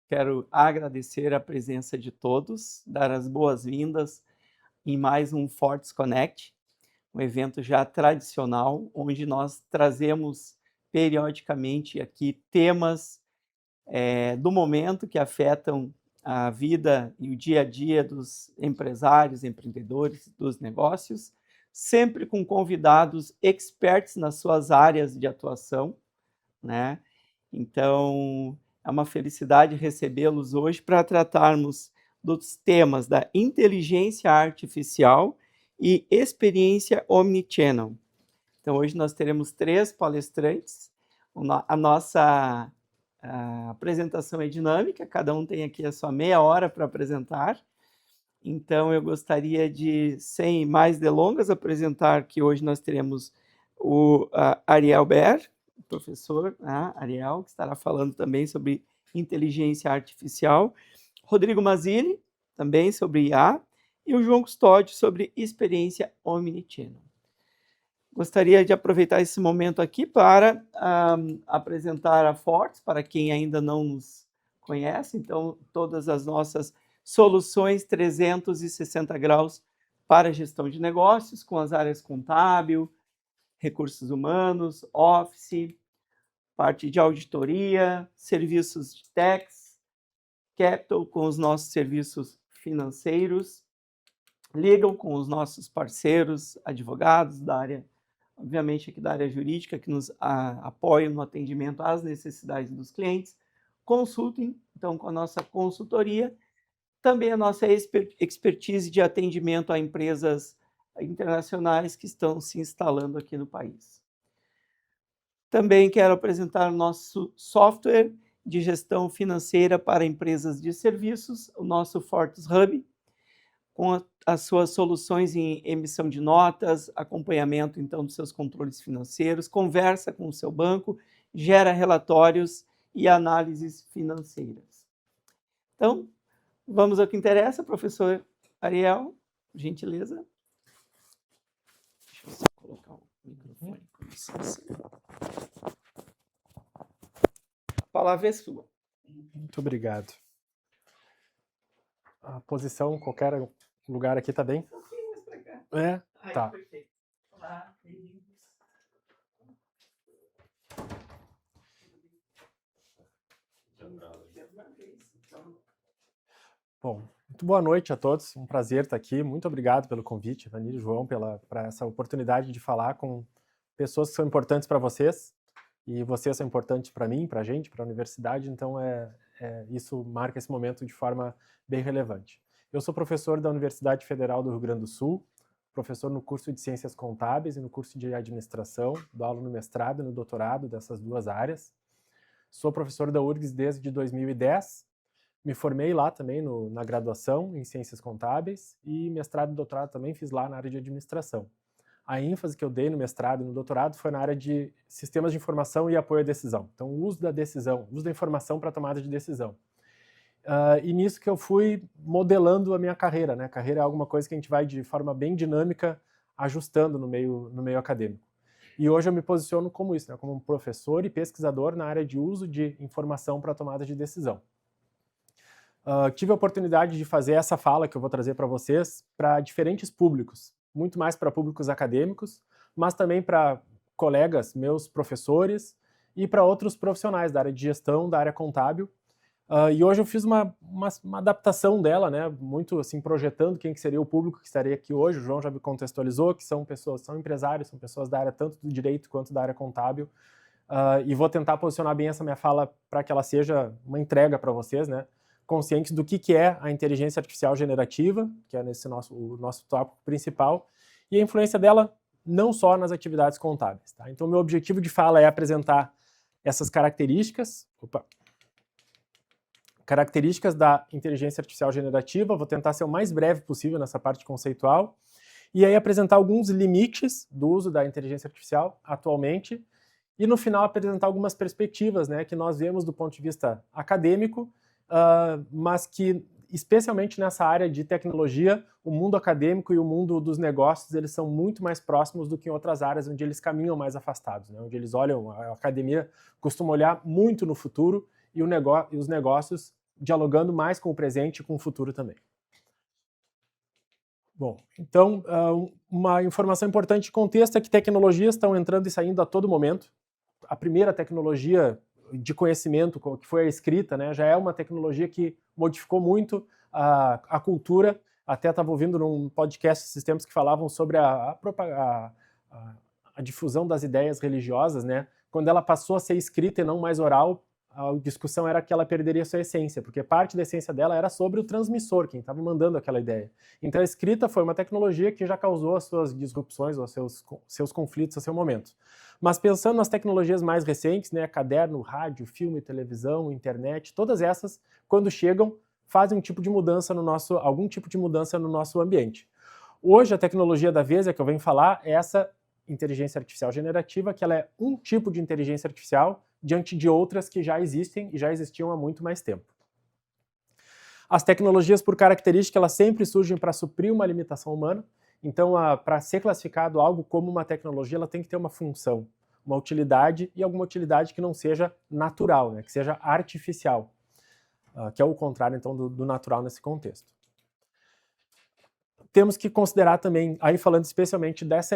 Quero agradecer a presença de todos, dar as boas-vindas em mais um Fortes Connect, um evento já tradicional, onde nós trazemos periodicamente aqui temas do momento que afetam a vida e o dia a dia dos empresários, empreendedores, dos negócios, sempre com convidados experts nas suas áreas de atuação, né? Então, é uma felicidade recebê-los hoje para tratarmos dos temas da inteligência artificial e experiência omnichannel. Então, hoje nós teremos 3 palestrantes. A nossa apresentação é dinâmica, cada um tem aqui a sua meia hora para apresentar. Então, eu gostaria de, sem mais delongas, apresentar que hoje nós teremos o Ariel Ber, o professor Ariel, que estará falando também sobre inteligência artificial, Rodrigo Mazzilli, também sobre IA, e o João Custódio sobre experiência omnichannel. Gostaria de aproveitar esse momento aqui para apresentar a Fortes, para quem ainda não nos conhece. Então, todas as nossas soluções 360 graus para gestão de negócios, com as áreas contábil, recursos humanos, Office, parte de auditoria, serviços de tax, capital com os nossos serviços financeiros, legal com os nossos parceiros, advogados da área, obviamente aqui da área jurídica, que nos apoiam no atendimento às necessidades dos clientes, consulting, então com a nossa consultoria, também a nossa expertise de atendimento a empresas internacionais que estão se instalando aqui no país. Também quero apresentar o nosso software de gestão financeira para empresas de serviços, o nosso Fortes Hub, com as suas soluções em emissão de notas, acompanhamento, então, dos seus controles financeiros, conversa com o seu banco, gera relatórios e análises financeiras. Então, vamos ao que interessa, professor Ariel, gentileza. Deixa eu só colocar o microfone com licença. A palavra é sua. Muito obrigado. A posição, qualquer lugar aqui tá bem? Um pouquinho mais pra cá. É? Aí, Tá. perfeito. Olá, bem-vindos. Bom, muito boa noite a todos. Um prazer estar aqui. Muito obrigado pelo convite, Vanir e João, para essa oportunidade de falar com pessoas que são importantes para vocês. E vocês são importantes para mim, para a gente, para a universidade. Então, isso marca esse momento de forma bem relevante. Eu sou professor da Universidade Federal do Rio Grande do Sul, professor no curso de Ciências Contábeis e no curso de Administração, dou aula no mestrado e no doutorado dessas duas áreas. Sou professor da URGS desde 2010, me formei lá também na graduação em Ciências Contábeis e mestrado e doutorado também fiz lá na área de Administração. A ênfase que eu dei no mestrado e no doutorado foi na área de sistemas de informação e apoio à decisão. Então, o uso da decisão, o uso da informação para a tomada de decisão. E nisso que eu fui modelando a minha carreira, né? A carreira é alguma coisa que a gente vai de forma bem dinâmica ajustando no meio acadêmico. E hoje eu me posiciono como isso, né? Como um professor e pesquisador na área de uso de informação para a tomada de decisão. Tive a oportunidade de fazer essa fala que eu vou trazer para vocês para diferentes públicos, muito mais para públicos acadêmicos, mas também para colegas, meus professores e para outros profissionais da área de gestão, da área contábil. E hoje eu fiz uma adaptação dela, né, muito assim, projetando quem que seria o público que estaria aqui hoje. O João já me contextualizou, que são pessoas, são empresários, são pessoas da área tanto do direito quanto da área contábil. E vou tentar posicionar bem essa minha fala para que ela seja uma entrega para vocês, né, conscientes do que é a inteligência artificial generativa, que é o nosso tópico principal, e a influência dela não só nas atividades contábeis. Tá? Então, meu objetivo de fala é apresentar essas características da inteligência artificial generativa, vou tentar ser o mais breve possível nessa parte conceitual, e aí apresentar alguns limites do uso da inteligência artificial atualmente, e no final apresentar algumas perspectivas, né, que nós vemos do ponto de vista acadêmico, mas que, especialmente nessa área de tecnologia, o mundo acadêmico e o mundo dos negócios, eles são muito mais próximos do que em outras áreas onde eles caminham mais afastados, né? Onde eles olham, a academia costuma olhar muito no futuro e os negócios dialogando mais com o presente e com o futuro também. Bom, então, uma informação importante de contexto é que tecnologias estão entrando e saindo a todo momento. A primeira tecnologia de conhecimento, que foi a escrita, né, já é uma tecnologia que modificou muito a cultura. Até estava ouvindo num podcast esses tempos que falavam sobre a difusão das ideias religiosas, né? Quando ela passou a ser escrita e não mais oral, a discussão era que ela perderia sua essência, porque parte da essência dela era sobre o transmissor, quem estava mandando aquela ideia. Então a escrita foi uma tecnologia que já causou as suas disrupções, os seus conflitos a seu momento. Mas pensando nas tecnologias mais recentes, né, caderno, rádio, filme, televisão, internet, todas essas, quando chegam, fazem algum tipo de mudança no nosso ambiente. Hoje a tecnologia da vez, que eu venho falar, é essa inteligência artificial generativa, que ela é um tipo de inteligência artificial diante de outras que já existem e já existiam há muito mais tempo. As tecnologias, por característica, elas sempre surgem para suprir uma limitação humana. Então, para ser classificado algo como uma tecnologia, ela tem que ter uma função, uma utilidade e alguma utilidade que não seja natural, né, que seja artificial, que é o contrário, então, do natural nesse contexto. Temos que considerar também, aí falando especialmente dessa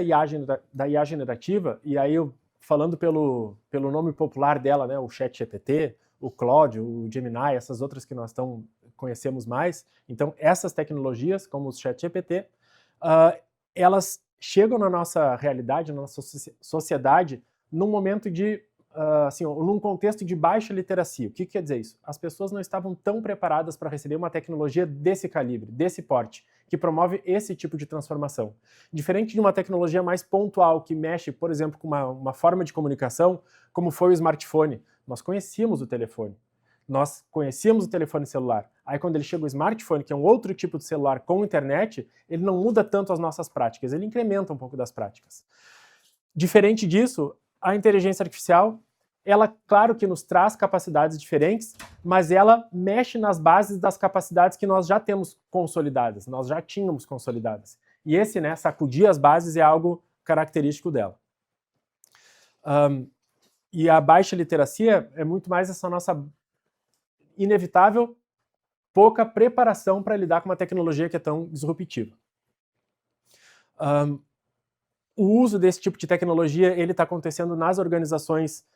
da IA generativa, e aí falando pelo nome popular dela, né, o ChatGPT, o Claude, o Gemini, essas outras que nós conhecemos mais. Então, essas tecnologias, como o ChatGPT, elas chegam na nossa realidade, na nossa sociedade, num momento num contexto de baixa literacia. O que quer dizer isso? As pessoas não estavam tão preparadas para receber uma tecnologia desse calibre, desse porte, que promove esse tipo de transformação. Diferente de uma tecnologia mais pontual, que mexe, por exemplo, com uma forma de comunicação, como foi o smartphone. Nós conhecíamos o telefone. Nós conhecíamos o telefone celular. Aí quando ele chega o smartphone, que é um outro tipo de celular com internet, ele não muda tanto as nossas práticas, ele incrementa um pouco das práticas. Diferente disso, a inteligência artificial, ela, claro que nos traz capacidades diferentes, mas ela mexe nas bases das capacidades que nós já temos consolidadas, nós já tínhamos consolidadas. E esse, né, sacudir as bases é algo característico dela. E a baixa literacia é muito mais essa nossa inevitável pouca preparação para lidar com uma tecnologia que é tão disruptiva. O uso desse tipo de tecnologia ele está acontecendo nas organizações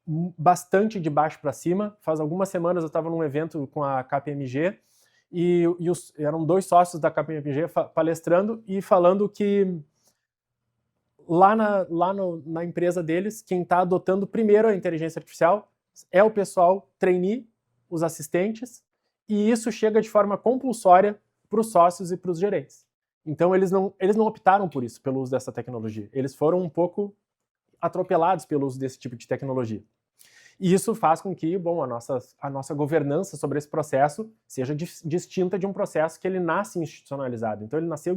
bastante de baixo para cima. Faz algumas semanas eu estava num evento com a KPMG e eram 2 sócios da KPMG palestrando e falando que lá na empresa deles, quem está adotando primeiro a inteligência artificial é o pessoal trainee, os assistentes, e isso chega de forma compulsória para os sócios e para os gerentes. Então eles não optaram por isso, pelo uso dessa tecnologia. Eles foram um pouco atropelados pelo uso desse tipo de tecnologia. E isso faz com que, bom, a nossa governança sobre esse processo seja distinta de um processo que ele nasce institucionalizado. Então ele nasceu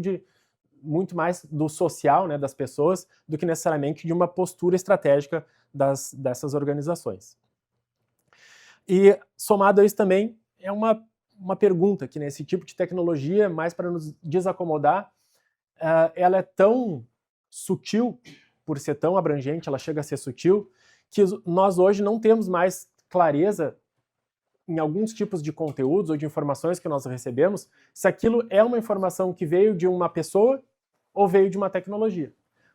muito mais do social, né, das pessoas, do que necessariamente de uma postura estratégica dessas organizações. E somado a isso também é uma pergunta que nesse tipo de tecnologia, mais para nos desacomodar, ela é tão sutil, por ser tão abrangente, ela chega a ser sutil, que nós hoje não temos mais clareza em alguns tipos de conteúdos ou de informações que nós recebemos, se aquilo é uma informação que veio de uma pessoa ou veio de uma tecnologia.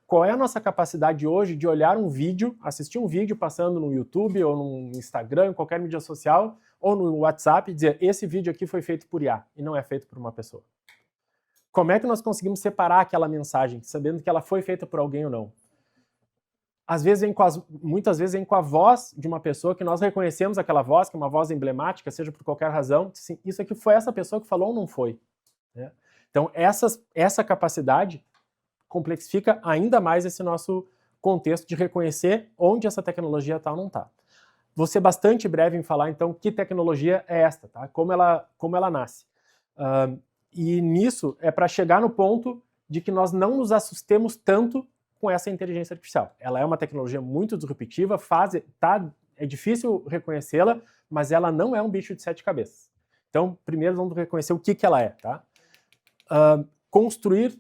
Qual é a nossa capacidade hoje de olhar um vídeo, assistir um vídeo passando no YouTube ou no Instagram, em qualquer mídia social, ou no WhatsApp, e dizer, esse vídeo aqui foi feito por IA e não é feito por uma pessoa? Como é que nós conseguimos separar aquela mensagem, sabendo que ela foi feita por alguém ou não? Muitas vezes vem com a voz de uma pessoa que nós reconhecemos aquela voz, que é uma voz emblemática, seja por qualquer razão, assim, isso aqui foi essa pessoa que falou ou não foi? Né? Então, essa capacidade complexifica ainda mais esse nosso contexto de reconhecer onde essa tecnologia está ou não está. Vou ser bastante breve em falar, então, que tecnologia é esta, tá? Como ela nasce. E nisso é para chegar no ponto de que nós não nos assustemos tanto com essa inteligência artificial. Ela é uma tecnologia muito disruptiva, é difícil reconhecê-la, mas ela não é um bicho de 7 cabeças. Então, primeiro vamos reconhecer o que ela é. Tá? Construir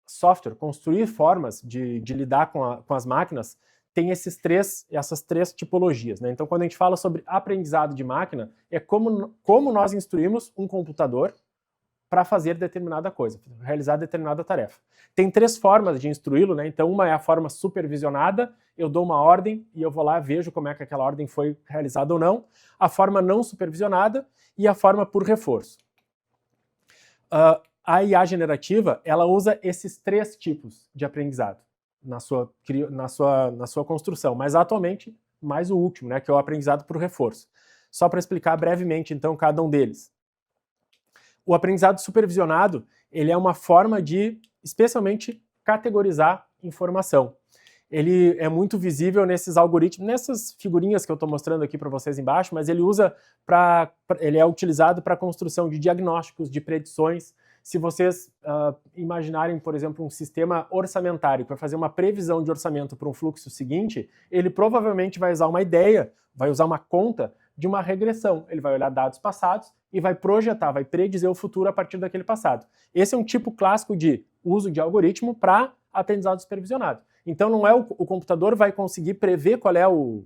software, construir formas de lidar com as máquinas tem essas três tipologias, né? Então, quando a gente fala sobre aprendizado de máquina, é como nós instruímos um computador para fazer determinada coisa, realizar determinada tarefa. Tem 3 formas de instruí-lo, né? Então, uma é a forma supervisionada, eu dou uma ordem e eu vou lá, vejo como é que aquela ordem foi realizada ou não. A forma não supervisionada e a forma por reforço. A IA generativa, ela usa esses 3 tipos de aprendizado na sua construção, mas atualmente mais o último, né, que é o aprendizado por reforço. Só para explicar brevemente, então, cada um deles. O aprendizado supervisionado, ele é uma forma de, especialmente, categorizar informação. Ele é muito visível nesses algoritmos, nessas figurinhas que eu estou mostrando aqui para vocês embaixo, mas ele ele é utilizado para a construção de diagnósticos, de predições. Se vocês imaginarem, por exemplo, um sistema orçamentário para fazer uma previsão de orçamento para um fluxo seguinte, ele provavelmente vai usar uma ideia, vai usar uma conta de uma regressão. Ele vai olhar dados passados e vai projetar, vai predizer o futuro a partir daquele passado. Esse é um tipo clássico de uso de algoritmo para aprendizado supervisionado. Então não é o computador vai conseguir prever qual é ou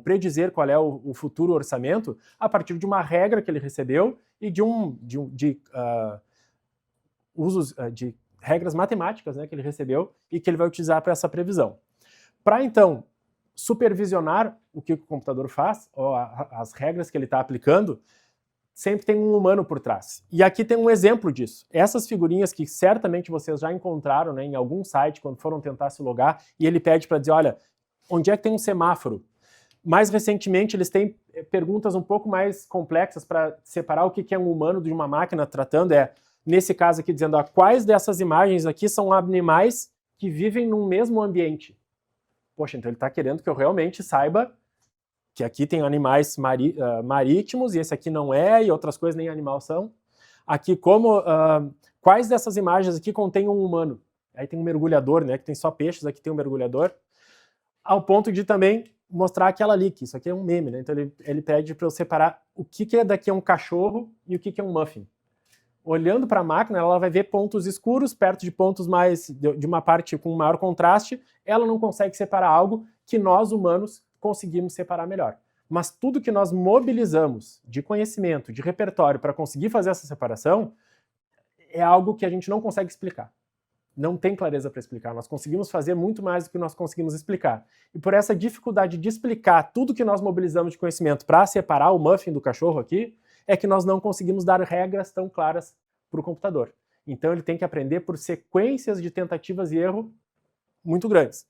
predizer qual é o futuro orçamento a partir de uma regra que ele recebeu e de usos de regras matemáticas, né, que ele recebeu e que ele vai utilizar para essa previsão. Para então supervisionar o que o computador faz, ou as regras que ele está aplicando, sempre tem um humano por trás. E aqui tem um exemplo disso. Essas figurinhas que certamente vocês já encontraram, né, em algum site quando foram tentar se logar, e ele pede para dizer, olha, onde é que tem um semáforo? Mais recentemente, eles têm perguntas um pouco mais complexas para separar o que é um humano de uma máquina tratando. Nesse caso aqui, dizendo, quais dessas imagens aqui são animais que vivem no mesmo ambiente? Poxa, então ele está querendo que eu realmente saiba que aqui tem animais marítimos e esse aqui não é, e outras coisas nem animal são. Aqui, quais dessas imagens aqui contém um humano? Aí tem um mergulhador, né, que tem só peixes, aqui tem um mergulhador. Ao ponto de também mostrar aquela ali, que isso aqui é um meme, né? Então ele pede para eu separar o que é daqui é um cachorro e o que é um muffin. Olhando para a máquina, ela vai ver pontos escuros perto de pontos de uma parte com maior contraste, ela não consegue separar algo que nós, humanos, conseguimos separar melhor. Mas tudo que nós mobilizamos de conhecimento, de repertório para conseguir fazer essa separação, é algo que a gente não consegue explicar. Não tem clareza para explicar. Nós conseguimos fazer muito mais do que nós conseguimos explicar. E por essa dificuldade de explicar tudo que nós mobilizamos de conhecimento para separar o muffin do cachorro aqui, é que nós não conseguimos dar regras tão claras para o computador. Então ele tem que aprender por sequências de tentativas e erro muito grandes.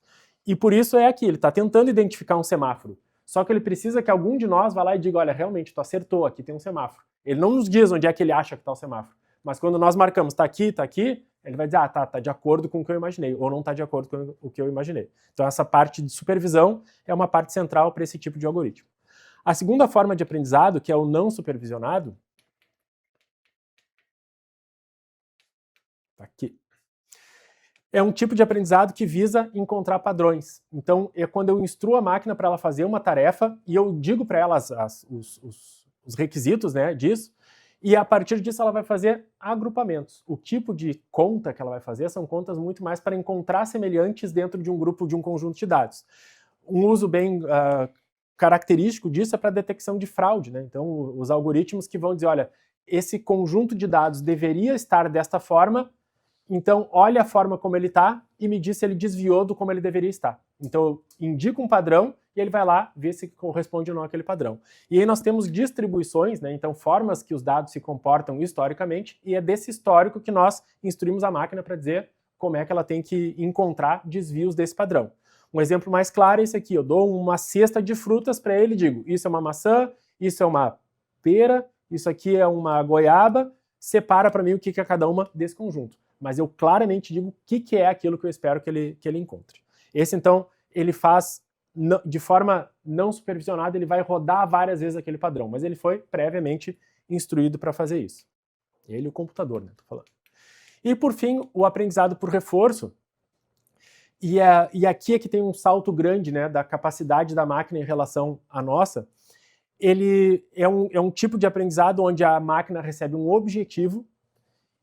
E por isso é aqui, ele está tentando identificar um semáforo. Só que ele precisa que algum de nós vá lá e diga, olha, realmente, tu acertou, aqui tem um semáforo. Ele não nos diz onde é que ele acha que está o semáforo. Mas quando nós marcamos, está aqui, ele vai dizer, tá de acordo com o que eu imaginei, ou não está de acordo com o que eu imaginei. Então essa parte de supervisão é uma parte central para esse tipo de algoritmo. A segunda forma de aprendizado, que é o não supervisionado, aqui, é um tipo de aprendizado que visa encontrar padrões. Então, é quando eu instruo a máquina para ela fazer uma tarefa e eu digo para ela os requisitos, né, disso, e a partir disso ela vai fazer agrupamentos. O tipo de conta que ela vai fazer são contas muito mais para encontrar semelhantes dentro de um grupo, de um conjunto de dados. Um uso bem característico disso é para detecção de fraude, né? Então, os algoritmos que vão dizer, olha, esse conjunto de dados deveria estar desta forma, então olha a forma como ele está e me diz se ele desviou do como ele deveria estar. Então eu indico um padrão e ele vai lá ver se corresponde ou não àquele padrão. E aí nós temos distribuições, né? Então formas que os dados se comportam historicamente, e é desse histórico que nós instruímos a máquina para dizer como é que ela tem que encontrar desvios desse padrão. Um exemplo mais claro é esse aqui, eu dou uma cesta de frutas para ele e digo, isso é uma maçã, isso é uma pera, isso aqui é uma goiaba, separa para mim o que é cada uma desse conjunto. Mas eu claramente digo o que é aquilo que eu espero que ele encontre. Esse, então, ele faz de forma não supervisionada, ele vai rodar várias vezes aquele padrão, mas ele foi previamente instruído para fazer isso. Ele e o computador, né, tô falando. E, por fim, o aprendizado por reforço. E aqui é que tem um salto grande, né, da capacidade da máquina em relação à nossa. Ele é um tipo de aprendizado onde a máquina recebe um objetivo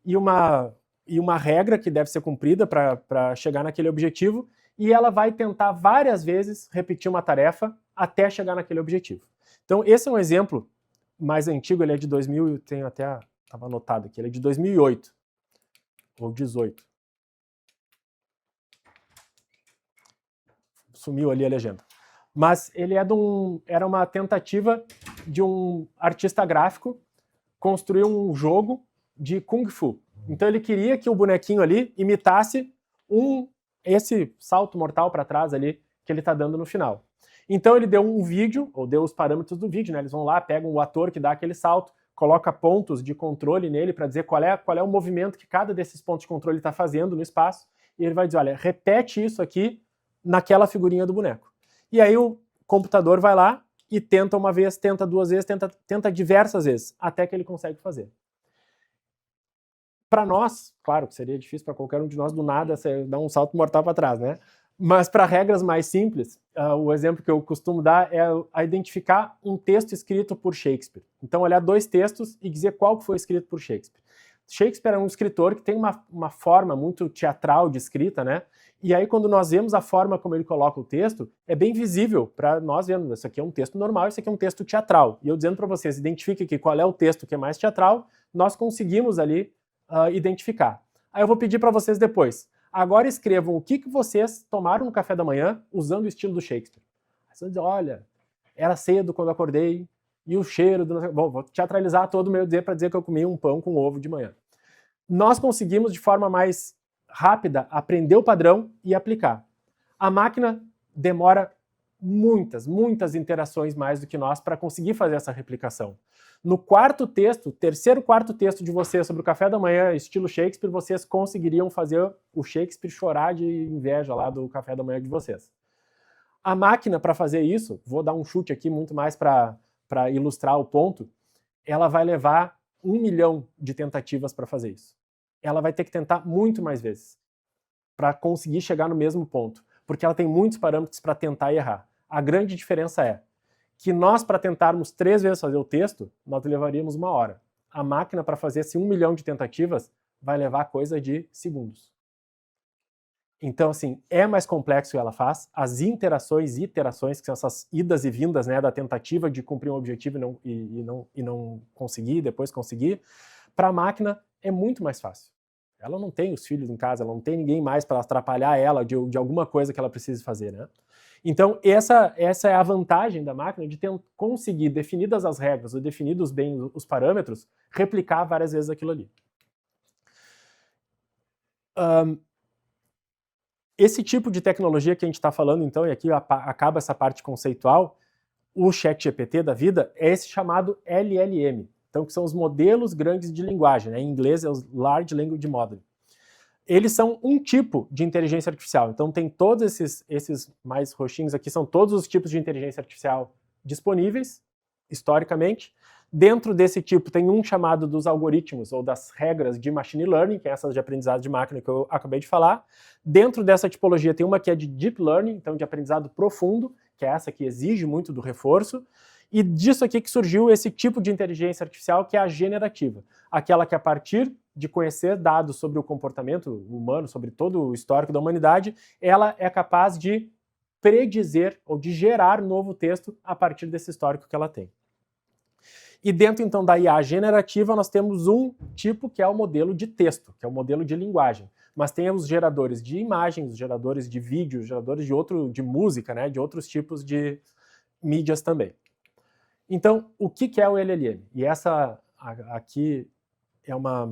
e uma regra que deve ser cumprida para chegar naquele objetivo, e ela vai tentar várias vezes repetir uma tarefa até chegar naquele objetivo. Então, esse é um exemplo mais antigo, ele é de 2000, tenho até, estava anotado aqui, ele é de 2008, ou 18. Sumiu ali a legenda. Mas ele era uma tentativa de um artista gráfico construir um jogo de Kung Fu. Então ele queria que o bonequinho ali imitasse esse salto mortal para trás ali que ele está dando no final. Então ele deu um vídeo, ou deu os parâmetros do vídeo, né? Eles vão lá, pegam o ator que dá aquele salto, coloca pontos de controle nele para dizer qual é o movimento que cada desses pontos de controle está fazendo no espaço, e ele vai dizer, olha, repete isso aqui naquela figurinha do boneco. E aí o computador vai lá e tenta uma vez, tenta duas vezes, tenta diversas vezes, até que ele consegue fazer. Para nós, claro que seria difícil para qualquer um de nós do nada dar um salto mortal para trás, né? Mas para regras mais simples, o exemplo que eu costumo dar é a identificar um texto escrito por Shakespeare. Então olhar dois textos e dizer qual foi escrito por Shakespeare. Shakespeare é um escritor que tem uma forma muito teatral de escrita, né? E aí quando nós vemos a forma como ele coloca o texto, é bem visível para nós vermos, isso aqui é um texto normal, isso aqui é um texto teatral. E eu dizendo para vocês, identifique aqui qual é o texto que é mais teatral, nós conseguimos ali identificar. Aí eu vou pedir para vocês depois, agora escrevam o que vocês tomaram no café da manhã usando o estilo do Shakespeare. Aí vocês vão dizer, olha, era cedo quando acordei, e o cheiro do... Bom, vou teatralizar todo o meu dizer para dizer que eu comi um pão com ovo de manhã. Nós conseguimos, de forma mais rápida, aprender o padrão e aplicar. A máquina demora muitas interações mais do que nós para conseguir fazer essa replicação. No terceiro, quarto texto de vocês sobre o café da manhã, estilo Shakespeare, vocês conseguiriam fazer o Shakespeare chorar de inveja lá do café da manhã de vocês. A máquina, para fazer isso, vou dar um chute aqui muito mais para ilustrar o ponto, ela vai levar 1 milhão de tentativas para fazer isso. Ela vai ter que tentar muito mais vezes para conseguir chegar no mesmo ponto, porque ela tem muitos parâmetros para tentar e errar. A grande diferença é que nós, para tentarmos 3 vezes fazer o texto, nós levaríamos 1 hora. A máquina, para fazer esse 1 milhão de tentativas, vai levar coisa de segundos. Então, assim, é mais complexo o que ela faz. As interações e iterações, que são essas idas e vindas, né, da tentativa de cumprir um objetivo e não conseguir, depois conseguir, para a máquina é muito mais fácil. Ela não tem os filhos em casa, ela não tem ninguém mais para atrapalhar ela de alguma coisa que ela precise fazer, né? Então, essa é a vantagem da máquina de conseguir, definidas as regras ou definidos bem os parâmetros, replicar várias vezes aquilo ali. Esse tipo de tecnologia que a gente está falando, então, e aqui acaba essa parte conceitual, o ChatGPT da vida é esse chamado LLM, então, que são os modelos grandes de linguagem, né? Em inglês é os Large Language Model. Eles são um tipo de inteligência artificial, então tem todos esses mais roxinhos aqui, são todos os tipos de inteligência artificial disponíveis, historicamente. Dentro desse tipo tem um chamado dos algoritmos ou das regras de machine learning, que é essas de aprendizado de máquina que eu acabei de falar. Dentro dessa tipologia tem uma que é de deep learning, então de aprendizado profundo, que é essa que exige muito do reforço. E disso aqui que surgiu esse tipo de inteligência artificial que é a generativa, aquela que a partir de conhecer dados sobre o comportamento humano, sobre todo o histórico da humanidade, ela é capaz de predizer ou de gerar novo texto a partir desse histórico que ela tem. E dentro, então, da IA generativa, nós temos um tipo que é o modelo de texto, que é o modelo de linguagem. Mas tem os geradores de imagens, os geradores de vídeo, os geradores de música, né, de outros tipos de mídias também. Então, o que é o LLM? E essa aqui é uma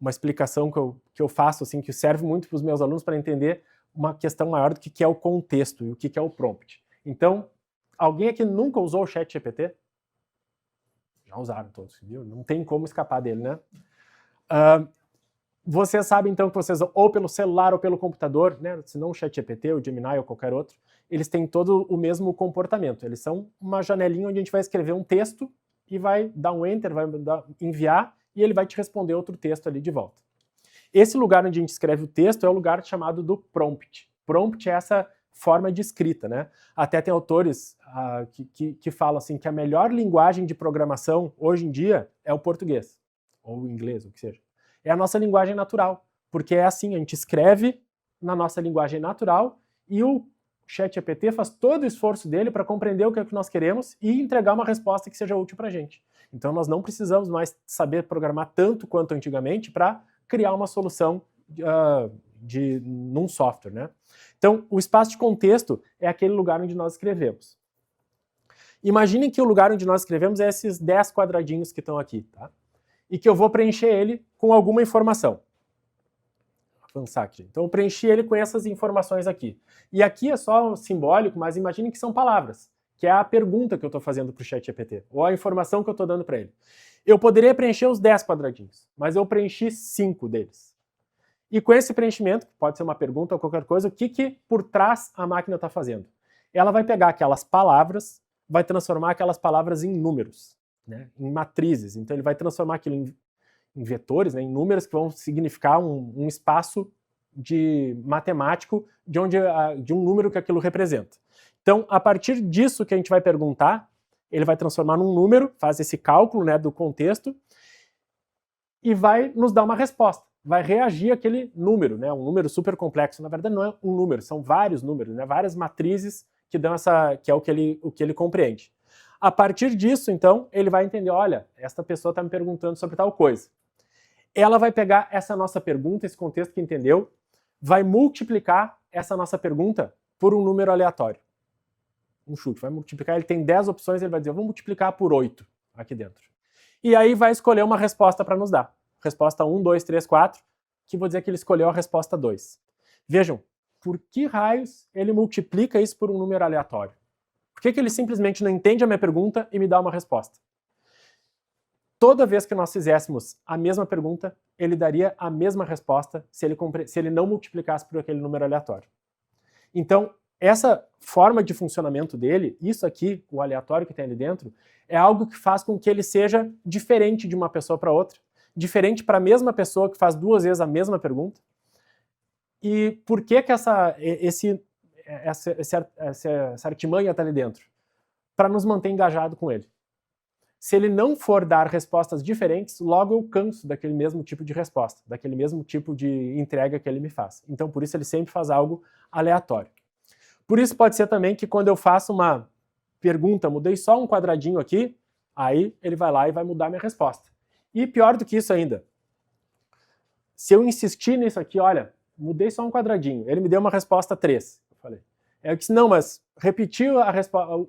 explicação que eu faço, assim, que serve muito para os meus alunos para entender uma questão maior do que é o contexto e o que é o prompt. Então, alguém aqui nunca usou o ChatGPT? Já usaram todos, viu? Não tem como escapar dele, né? Vocês sabem, então, que vocês, ou pelo celular ou pelo computador, né? Se não o ChatGPT, o Gemini ou qualquer outro, eles têm todo o mesmo comportamento. Eles são uma janelinha onde a gente vai escrever um texto e vai dar um enter, vai enviar, e ele vai te responder outro texto ali de volta. Esse lugar onde a gente escreve o texto é o lugar chamado do prompt. Prompt é essa forma de escrita, né? Até tem autores que falam assim que a melhor linguagem de programação hoje em dia é o português, ou o inglês, o que seja. É a nossa linguagem natural, porque é assim, a gente escreve na nossa linguagem natural e o ChatGPT faz todo o esforço dele para compreender o que é que nós queremos e entregar uma resposta que seja útil para a gente. Então nós não precisamos mais saber programar tanto quanto antigamente para criar uma solução num software, né? Então o espaço de contexto é aquele lugar onde nós escrevemos. Imaginem que o lugar onde nós escrevemos é esses 10 quadradinhos que estão aqui, tá? E que eu vou preencher ele com alguma informação. Vou avançar aqui. Então eu preenchi ele com essas informações aqui. E aqui é só simbólico, mas imaginem que são palavras, que é a pergunta que eu estou fazendo para o ChatGPT, ou a informação que eu estou dando para ele. Eu poderia preencher os 10 quadradinhos, mas eu preenchi 5 deles. E com esse preenchimento, que pode ser uma pergunta ou qualquer coisa, o que por trás a máquina está fazendo? Ela vai pegar aquelas palavras, vai transformar aquelas palavras em números, né, em matrizes. Então ele vai transformar aquilo em vetores, né, em números que vão significar um espaço matemático de um número que aquilo representa. Então, a partir disso que a gente vai perguntar, ele vai transformar num número, faz esse cálculo, né, do contexto, e vai nos dar uma resposta. Vai reagir àquele número, né, um número super complexo. Na verdade, não é um número, são vários números, né, várias matrizes que dão que é o que ele compreende. A partir disso, então, ele vai entender, olha, esta pessoa está me perguntando sobre tal coisa. Ela vai pegar essa nossa pergunta, esse contexto que entendeu, vai multiplicar essa nossa pergunta por um número aleatório. Um chute, vai multiplicar, ele tem 10 opções, ele vai dizer, eu vou multiplicar por 8 aqui dentro. E aí vai escolher uma resposta para nos dar. Resposta 1, 2, 3, 4, que vou dizer que ele escolheu a resposta 2. Vejam, por que raios ele multiplica isso por um número aleatório? Por que ele simplesmente não entende a minha pergunta e me dá uma resposta? Toda vez que nós fizéssemos a mesma pergunta, ele daria a mesma resposta se ele não multiplicasse por aquele número aleatório. Então, essa forma de funcionamento dele, isso aqui, o aleatório que tem ali dentro, é algo que faz com que ele seja diferente de uma pessoa para outra, diferente para a mesma pessoa que faz 2 vezes a mesma pergunta. E por que essa artimanha está ali dentro? Para nos manter engajado com ele. Se ele não for dar respostas diferentes, logo eu canso daquele mesmo tipo de resposta, daquele mesmo tipo de entrega que ele me faz. Então, por isso ele sempre faz algo aleatório. Por isso pode ser também que quando eu faço uma pergunta, mudei só um quadradinho aqui, aí ele vai lá e vai mudar a minha resposta. E pior do que isso ainda, se eu insistir nisso aqui, olha, mudei só um quadradinho, ele me deu uma resposta 3. Eu falei. Eu disse, não, mas repetiu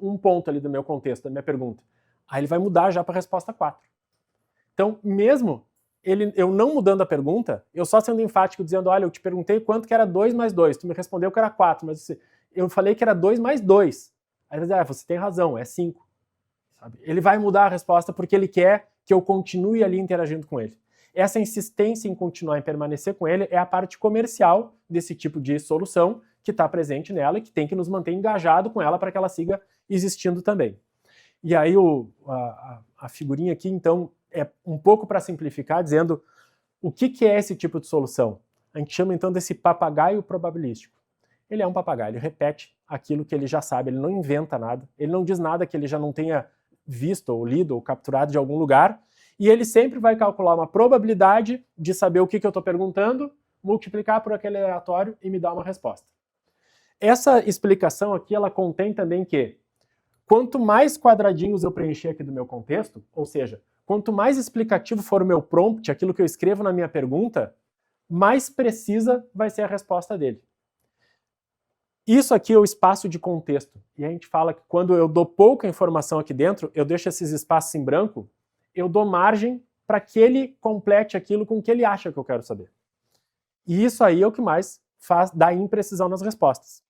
um ponto ali do meu contexto, da minha pergunta. Aí ele vai mudar já para a resposta 4. Então, mesmo eu não mudando a pergunta, eu só sendo enfático, dizendo, olha, eu te perguntei quanto que era 2 mais 2, tu me respondeu que era 4, mas eu falei que era 2 mais 2. Aí ele vai dizer, você tem razão, é 5. Sabe? Ele vai mudar a resposta porque ele quer que eu continue ali interagindo com ele. Essa insistência em continuar e permanecer com ele é a parte comercial desse tipo de solução que está presente nela e que tem que nos manter engajado com ela para que ela siga existindo também. E aí a figurinha aqui, então, é um pouco para simplificar, dizendo o que é esse tipo de solução. A gente chama, então, desse papagaio probabilístico. Ele é um papagaio, ele repete aquilo que ele já sabe, ele não inventa nada, ele não diz nada que ele já não tenha visto, ou lido, ou capturado de algum lugar, e ele sempre vai calcular uma probabilidade de saber o que eu estou perguntando, multiplicar por aquele aleatório e me dar uma resposta. Essa explicação aqui, ela contém também que quanto mais quadradinhos eu preencher aqui do meu contexto, ou seja, quanto mais explicativo for o meu prompt, aquilo que eu escrevo na minha pergunta, mais precisa vai ser a resposta dele. Isso aqui é o espaço de contexto. E a gente fala que quando eu dou pouca informação aqui dentro, eu deixo esses espaços em branco, eu dou margem para que ele complete aquilo com o que ele acha que eu quero saber. E isso aí é o que mais dá imprecisão nas respostas.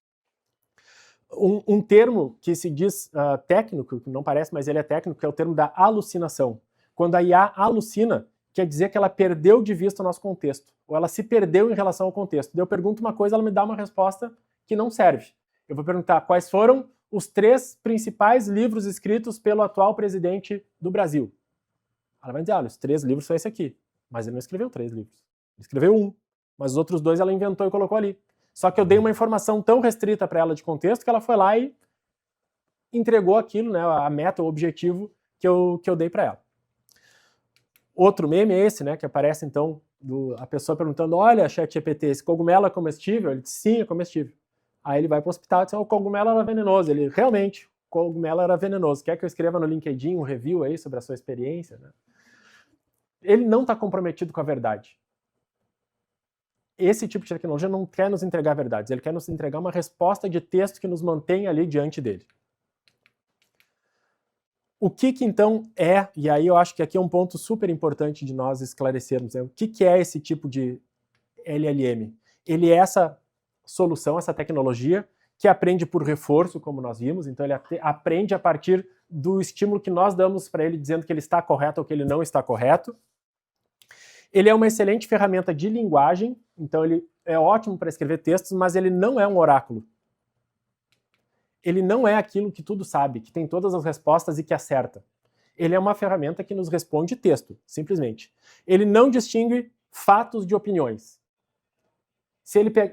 Um termo que se diz técnico, que não parece, mas ele é técnico, que é o termo da alucinação. Quando a IA alucina, quer dizer que ela perdeu de vista o nosso contexto, ou ela se perdeu em relação ao contexto. Eu pergunto uma coisa, ela me dá uma resposta que não serve. Eu vou perguntar quais foram os 3 principais livros escritos pelo atual presidente do Brasil. Ela vai dizer, olha, os 3 livros são esse aqui. Mas ele não escreveu 3 livros. Ele escreveu 1. Mas os outros 2 ela inventou e colocou ali. Só que eu dei uma informação tão restrita para ela de contexto que ela foi lá e entregou aquilo, né, a meta, o objetivo que eu dei para ela. Outro meme é esse, né, que aparece então a pessoa perguntando, olha, ChatGPT, esse cogumelo é comestível? Ele disse, sim, é comestível. Aí ele vai para o hospital e diz, o cogumelo era venenoso. Ele, realmente, o cogumelo era venenoso. Quer que eu escreva no LinkedIn um review aí sobre a sua experiência? Né? Ele não está comprometido com a verdade. Esse tipo de tecnologia não quer nos entregar verdades, ele quer nos entregar uma resposta de texto que nos mantém ali diante dele. O que então é, e aí eu acho que aqui é um ponto super importante de nós esclarecermos, o que é esse tipo de LLM? Ele é essa solução, essa tecnologia que aprende por reforço, como nós vimos, então ele aprende a partir do estímulo que nós damos para ele, dizendo que ele está correto ou que ele não está correto. Ele é uma excelente ferramenta de linguagem, então ele é ótimo para escrever textos, mas ele não é um oráculo. Ele não é aquilo que tudo sabe, que tem todas as respostas e que acerta. Ele é uma ferramenta que nos responde texto, simplesmente. Ele não distingue fatos de opiniões.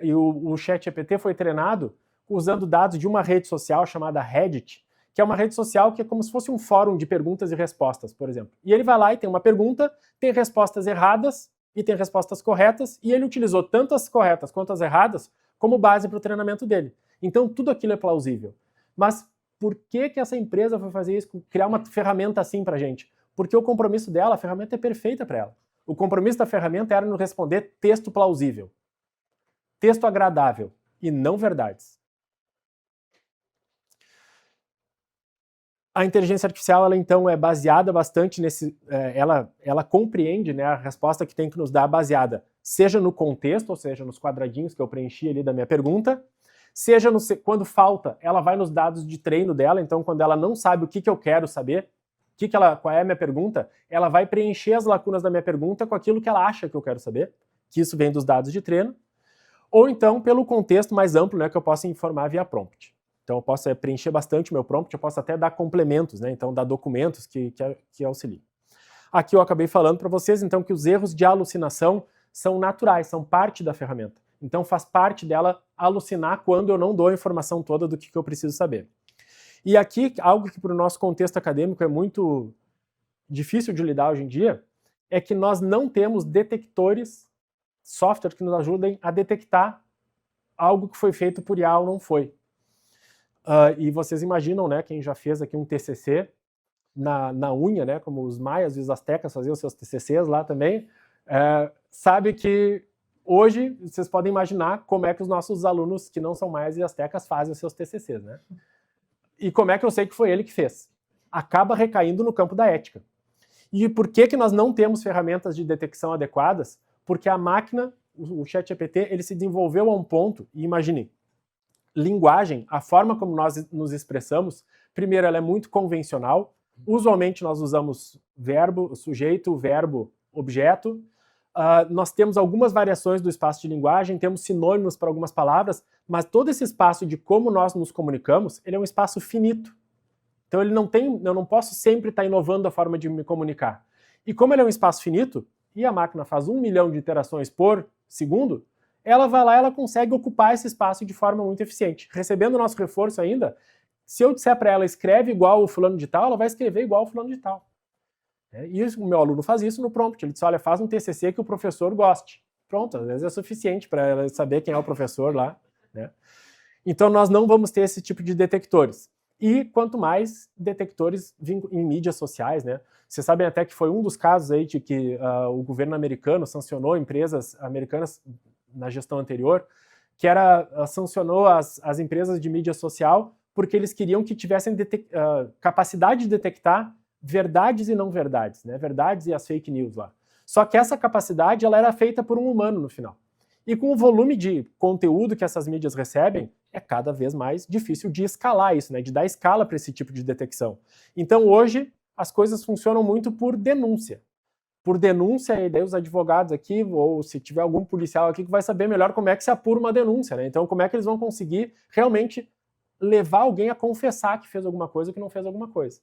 E o ChatGPT foi treinado usando dados de uma rede social chamada Reddit, que é uma rede social que é como se fosse um fórum de perguntas e respostas, por exemplo. E ele vai lá e tem uma pergunta, tem respostas erradas e tem respostas corretas, e ele utilizou tanto as corretas quanto as erradas como base para o treinamento dele. Então tudo aquilo é plausível. Mas por que essa empresa foi fazer isso, criar uma ferramenta assim para a gente? Porque o compromisso dela, a ferramenta é perfeita para ela. O compromisso da ferramenta era nos responder texto plausível, texto agradável e não verdades. A inteligência artificial, ela então é baseada bastante nesse, ela compreende, né, a resposta que tem que nos dar baseada, seja no contexto, ou seja, nos quadradinhos que eu preenchi ali da minha pergunta, seja quando falta, ela vai nos dados de treino dela, então quando ela não sabe o que eu quero saber, qual é a minha pergunta, ela vai preencher as lacunas da minha pergunta com aquilo que ela acha que eu quero saber, que isso vem dos dados de treino, ou então pelo contexto mais amplo, né, que eu posso informar via prompt. Então eu posso preencher bastante o meu prompt, eu posso até dar complementos, né? Então dar documentos que auxiliem. Aqui eu acabei falando para vocês, então, que os erros de alucinação são naturais, são parte da ferramenta. Então faz parte dela alucinar quando eu não dou a informação toda do que eu preciso saber. E aqui, algo que para o nosso contexto acadêmico é muito difícil de lidar hoje em dia, é que nós não temos detectores, software que nos ajudem a detectar algo que foi feito por IA ou não foi. E vocês imaginam, né, quem já fez aqui um TCC na unha, né, como os maias e os astecas faziam seus TCCs lá também, sabe que hoje vocês podem imaginar como é que os nossos alunos que não são maias e astecas fazem os seus TCCs, né? E como é que eu sei que foi ele que fez? Acaba recaindo no campo da ética. E por que nós não temos ferramentas de detecção adequadas? Porque a máquina, o ChatGPT, ele se desenvolveu a um ponto, e imagine, linguagem, a forma como nós nos expressamos, primeiro, ela é muito convencional. Usualmente nós usamos verbo, sujeito, verbo, objeto. Nós temos algumas variações do espaço de linguagem, temos sinônimos para algumas palavras, mas todo esse espaço de como nós nos comunicamos, ele é um espaço finito. Então eu não posso sempre estar inovando a forma de me comunicar. E como ele é um espaço finito, e a máquina faz 1 milhão de iterações por segundo, ela vai lá e ela consegue ocupar esse espaço de forma muito eficiente. Recebendo o nosso reforço ainda, se eu disser para ela, escreve igual o fulano de tal, ela vai escrever igual o fulano de tal. E o meu aluno faz isso no prompt. Ele diz, olha, faz um TCC que o professor goste. Pronto, às vezes é suficiente para ela saber quem é o professor lá. Né? Então nós não vamos ter esse tipo de detectores. E quanto mais detectores em mídias sociais, né? Vocês sabem até que foi um dos casos aí de que o governo americano sancionou empresas americanas na gestão anterior, que sancionou as empresas de mídia social porque eles queriam que tivessem capacidade de detectar verdades e não verdades, né? Verdades e as fake news lá. Só que essa capacidade ela era feita por um humano no final. E com o volume de conteúdo que essas mídias recebem, é cada vez mais difícil de escalar isso, né? De dar escala para esse tipo de detecção. Então hoje as coisas funcionam muito por denúncia. Por denúncia, e daí os advogados aqui, ou se tiver algum policial aqui que vai saber melhor como é que se apura uma denúncia, né? Então como é que eles vão conseguir realmente levar alguém a confessar que fez alguma coisa ou que não fez alguma coisa.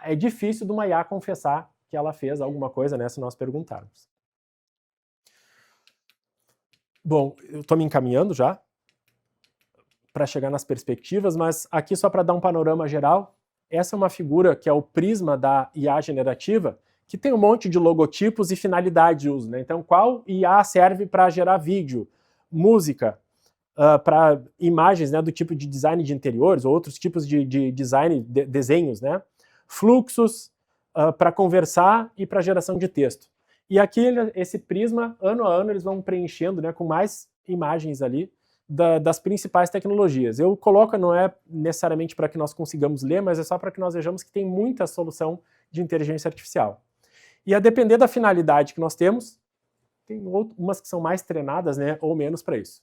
É difícil de uma IA confessar que ela fez alguma coisa, né, se nós perguntarmos. Bom, eu estou me encaminhando já para chegar nas perspectivas, mas aqui só para dar um panorama geral, essa é uma figura que é o prisma da IA generativa, que tem um monte de logotipos e finalidade de uso, né? Então, qual IA serve para gerar vídeo, música, para imagens, né, do tipo de design de interiores ou outros tipos de design, desenhos, né? Fluxos para conversar e para geração de texto. E aqui, esse prisma, ano a ano, eles vão preenchendo, né, com mais imagens ali das principais tecnologias. Eu coloco, não é necessariamente para que nós consigamos ler, mas é só para que nós vejamos que tem muita solução de inteligência artificial. E a depender da finalidade que nós temos, tem umas que são mais treinadas, né, ou menos para isso.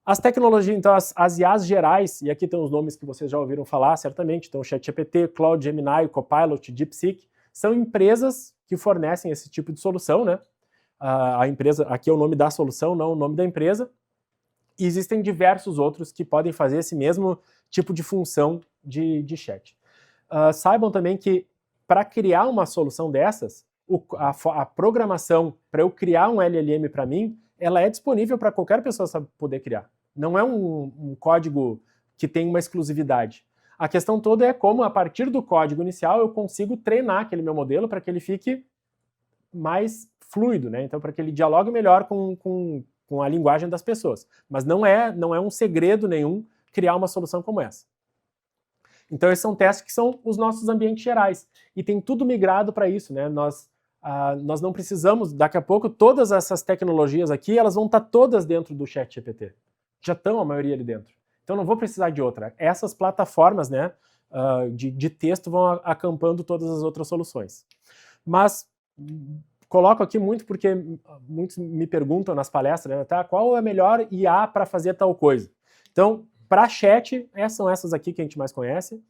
As tecnologias, então, as IAs gerais, e aqui tem os nomes que vocês já ouviram falar, certamente, então ChatGPT, Claude, Gemini, Copilot, DeepSeek, são empresas que fornecem esse tipo de solução, né? A empresa, aqui é o nome da solução, não o nome da empresa, e existem diversos outros que podem fazer esse mesmo tipo de função de chat. Saibam também que, para criar uma solução dessas, a programação para eu criar um LLM para mim, ela é disponível para qualquer pessoa poder criar. Não é um código que tem uma exclusividade. A questão toda é como, a partir do código inicial, eu consigo treinar aquele meu modelo para que ele fique mais fluido, né? Então, para que ele dialogue melhor com a linguagem das pessoas. Mas não é um segredo nenhum criar uma solução como essa. Então, esses são testes que são os nossos ambientes gerais. E tem tudo migrado para isso, né? Nós não precisamos, daqui a pouco, todas essas tecnologias aqui, elas vão estar todas dentro do ChatGPT. Já estão a maioria ali dentro. Então, não vou precisar de outra. Essas plataformas, né, de texto vão acampando todas as outras soluções. Mas coloco aqui muito porque muitos me perguntam nas palestras, né, tá, qual é a melhor IA para fazer tal coisa? Então, para chat, são essas aqui que a gente mais conhece.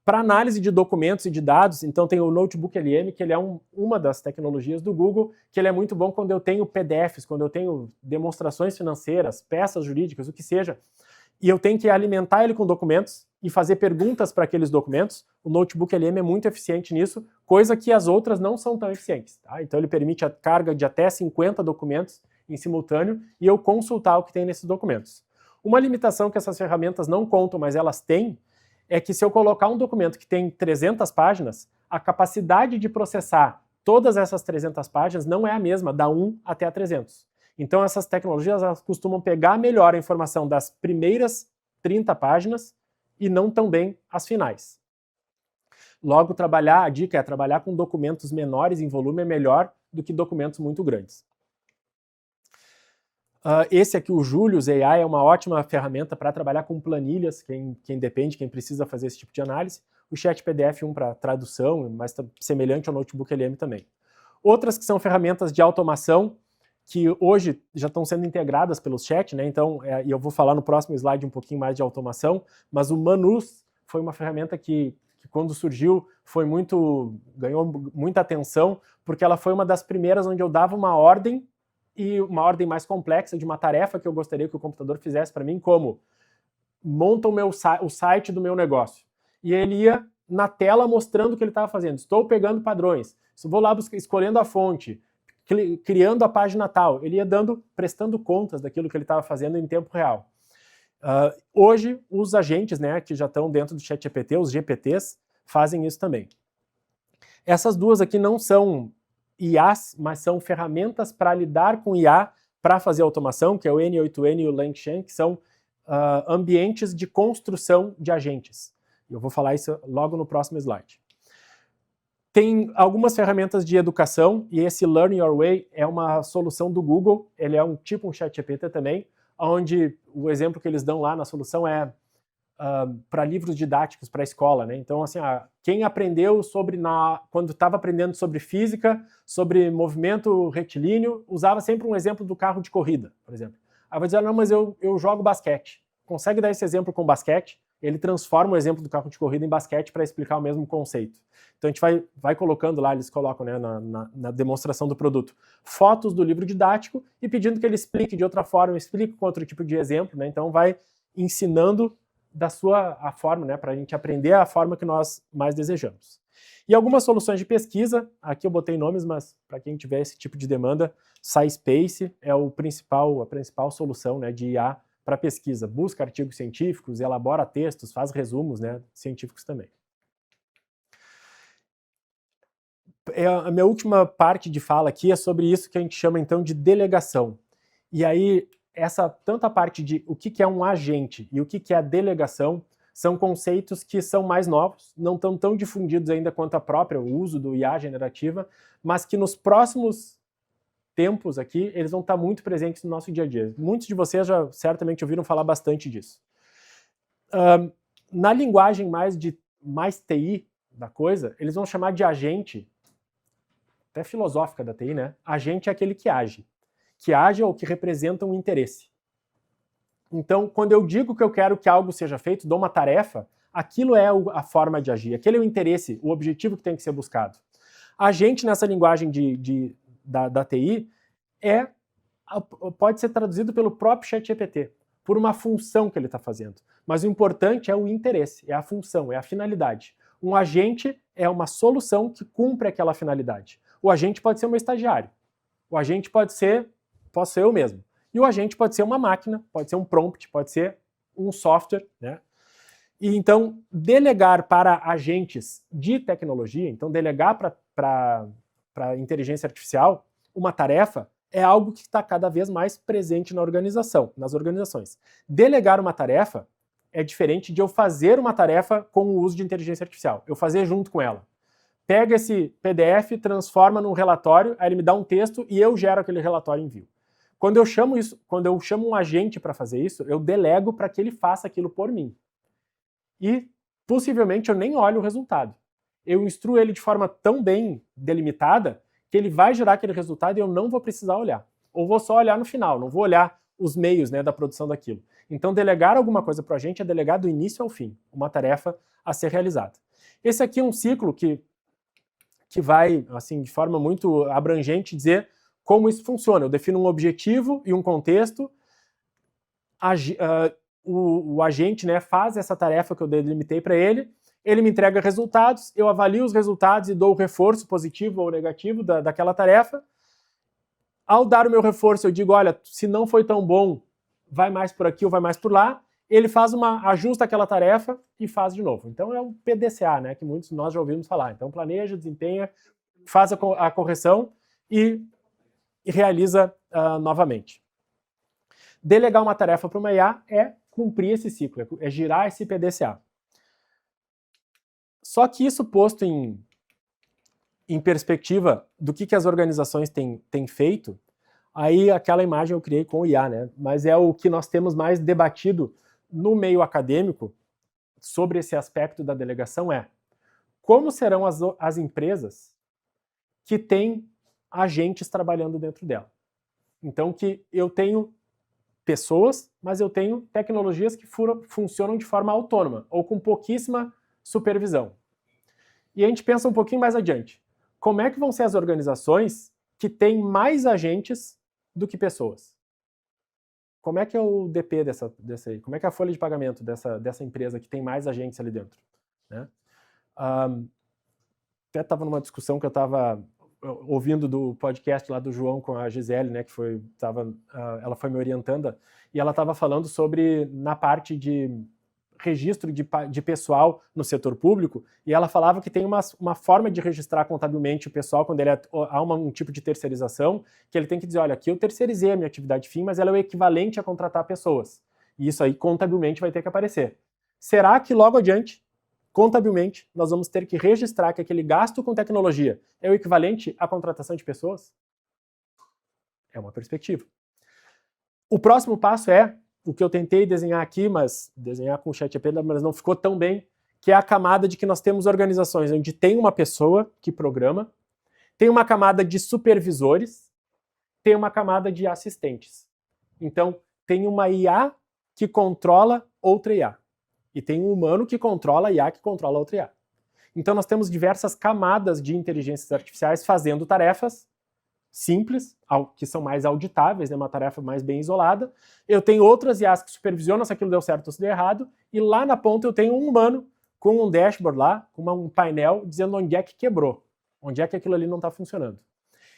Para análise de documentos e de dados, então tem o Notebook LM, que ele é uma das tecnologias do Google, que ele é muito bom quando eu tenho PDFs, quando eu tenho demonstrações financeiras, peças jurídicas, o que seja, e eu tenho que alimentar ele com documentos e fazer perguntas para aqueles documentos. O Notebook LM é muito eficiente nisso, coisa que as outras não são tão eficientes. Tá? Então ele permite a carga de até 50 documentos em simultâneo e eu consultar o que tem nesses documentos. Uma limitação que essas ferramentas não contam, mas elas têm, é que se eu colocar um documento que tem 300 páginas, a capacidade de processar todas essas 300 páginas não é a mesma, da 1 até a 300. Então essas tecnologias elas costumam pegar melhor a informação das primeiras 30 páginas e não tão bem as finais. Logo, a dica é trabalhar com documentos menores em volume é melhor do que documentos muito grandes. Esse aqui, o Julius AI, é uma ótima ferramenta para trabalhar com planilhas, quem precisa fazer esse tipo de análise. O Chat PDF 1 para tradução, mas semelhante ao Notebook LM também. Outras que são ferramentas de automação, que hoje já estão sendo integradas pelo chat, né? Então, e eu vou falar no próximo slide um pouquinho mais de automação, mas o Manus foi uma ferramenta que quando surgiu ganhou muita atenção, porque ela foi uma das primeiras onde eu dava uma ordem, e uma ordem mais complexa de uma tarefa que eu gostaria que o computador fizesse para mim, como monta o site do meu negócio. E ele ia na tela mostrando o que ele estava fazendo. Estou pegando padrões, vou lá escolhendo a fonte, criando a página tal. Ele ia prestando contas daquilo que ele estava fazendo em tempo real. Hoje, os agentes, né, que já estão dentro do ChatGPT, os GPTs, fazem isso também. Essas duas aqui não são IAs, mas são ferramentas para lidar com IA para fazer automação, que é o N8N e o LangChain, que são ambientes de construção de agentes. Eu vou falar isso logo no próximo slide. Tem algumas ferramentas de educação, e esse Learn Your Way é uma solução do Google, ele é um ChatGPT também, onde o exemplo que eles dão lá na solução é para livros didáticos para a escola, né? Então, assim, quem aprendeu quando estava aprendendo sobre física, sobre movimento retilíneo, usava sempre um exemplo do carro de corrida, por exemplo. Aí vai dizer, não, mas eu jogo basquete. Consegue dar esse exemplo com basquete? Ele transforma o exemplo do carro de corrida em basquete para explicar o mesmo conceito. Então a gente vai colocando lá, eles colocam, né, na demonstração do produto, fotos do livro didático e pedindo que ele explique de outra forma, explique com outro tipo de exemplo, né? Então vai ensinando a forma, né, para a gente aprender a forma que nós mais desejamos. E algumas soluções de pesquisa, aqui eu botei nomes, mas para quem tiver esse tipo de demanda, SciSpace é a principal solução, né, de IA para pesquisa. Busca artigos científicos, elabora textos, faz resumos, né, científicos também. A minha última parte de fala aqui é sobre isso que a gente chama então de delegação. E aí tanto a parte de o que é um agente e o que é a delegação são conceitos que são mais novos, não estão tão difundidos ainda quanto o uso do IA generativa, mas que nos próximos tempos aqui, eles vão estar muito presentes no nosso dia a dia. Muitos de vocês já certamente ouviram falar bastante disso. Na linguagem mais TI da coisa, eles vão chamar de agente, até filosófica da TI, né? Agente é aquele que age ou que representa um interesse. Então, quando eu digo que eu quero que algo seja feito, dou uma tarefa, aquilo é a forma de agir, aquele é o interesse, o objetivo que tem que ser buscado. Agente, nessa linguagem da TI, pode ser traduzido pelo próprio ChatGPT, por uma função que ele está fazendo. Mas o importante é o interesse, é a função, é a finalidade. Um agente é uma solução que cumpre aquela finalidade. O agente pode ser um estagiário. O agente posso ser eu mesmo. E o agente pode ser uma máquina, pode ser um prompt, pode ser um software, né? E então, delegar para agentes de tecnologia, então delegar para inteligência artificial uma tarefa é algo que está cada vez mais presente nas organizações. Delegar uma tarefa é diferente de eu fazer uma tarefa com o uso de inteligência artificial. Eu fazer junto com ela. Pega esse PDF, transforma num relatório, aí ele me dá um texto e eu gero aquele relatório e envio. Quando eu chamo um agente para fazer isso, eu delego para que ele faça aquilo por mim. E, possivelmente, eu nem olho o resultado. Eu instruo ele de forma tão bem delimitada que ele vai gerar aquele resultado e eu não vou precisar olhar. Ou vou só olhar no final, não vou olhar os meios, né, da produção daquilo. Então, delegar alguma coisa para o agente é delegar do início ao fim, uma tarefa a ser realizada. Esse aqui é um ciclo que vai, assim, de forma muito abrangente, dizer como isso funciona. Eu defino um objetivo e um contexto, o agente, né, faz essa tarefa que eu delimitei para ele me entrega resultados, eu avalio os resultados e dou o reforço positivo ou negativo daquela tarefa. Ao dar o meu reforço, eu digo, olha, se não foi tão bom, vai mais por aqui ou vai mais por lá. Ele ajusta aquela tarefa e faz de novo. Então é um PDCA, né, que muitos de nós já ouvimos falar. Então planeja, desempenha, faz a correção e realiza novamente. Delegar uma tarefa para uma IA é cumprir esse ciclo, é girar esse PDCA. Só que isso posto em perspectiva do que as organizações têm feito, aí aquela imagem eu criei com o IA, né? Mas é o que nós temos mais debatido no meio acadêmico sobre esse aspecto da delegação como serão as empresas que têm agentes trabalhando dentro dela. Então, que eu tenho pessoas, mas eu tenho tecnologias que funcionam de forma autônoma ou com pouquíssima supervisão. E a gente pensa um pouquinho mais adiante. Como é que vão ser as organizações que têm mais agentes do que pessoas? Como é que é o DP dessa aí? Como é que é a folha de pagamento dessa empresa que tem mais agentes ali dentro? Né? Até estava numa discussão que eu estava ouvindo do podcast lá do João com a Gisele, né, ela foi me orientando, e ela estava falando sobre, na parte de registro de pessoal no setor público, e ela falava que tem uma forma de registrar contabilmente o pessoal quando há um tipo de terceirização, que ele tem que dizer, olha, aqui eu terceirizei a minha atividade fim, mas ela é o equivalente a contratar pessoas. E isso aí contabilmente vai ter que aparecer. Será que logo adiante, contabilmente, nós vamos ter que registrar que aquele gasto com tecnologia é o equivalente à contratação de pessoas? É uma perspectiva. O próximo passo é o que eu tentei desenhar aqui, mas desenhar com o ChatGPT, mas não ficou tão bem, que é a camada de que nós temos organizações onde tem uma pessoa que programa, tem uma camada de supervisores, tem uma camada de assistentes. Então, tem uma IA que controla outra IA. E tem um humano que controla a IA que controla outra IA. Então, nós temos diversas camadas de inteligências artificiais fazendo tarefas simples, que são mais auditáveis, né, uma tarefa mais bem isolada. Eu tenho outras IAs que supervisionam se aquilo deu certo ou se deu errado, e lá na ponta eu tenho um humano com um dashboard lá, com um painel, dizendo onde é que quebrou, onde é que aquilo ali não está funcionando.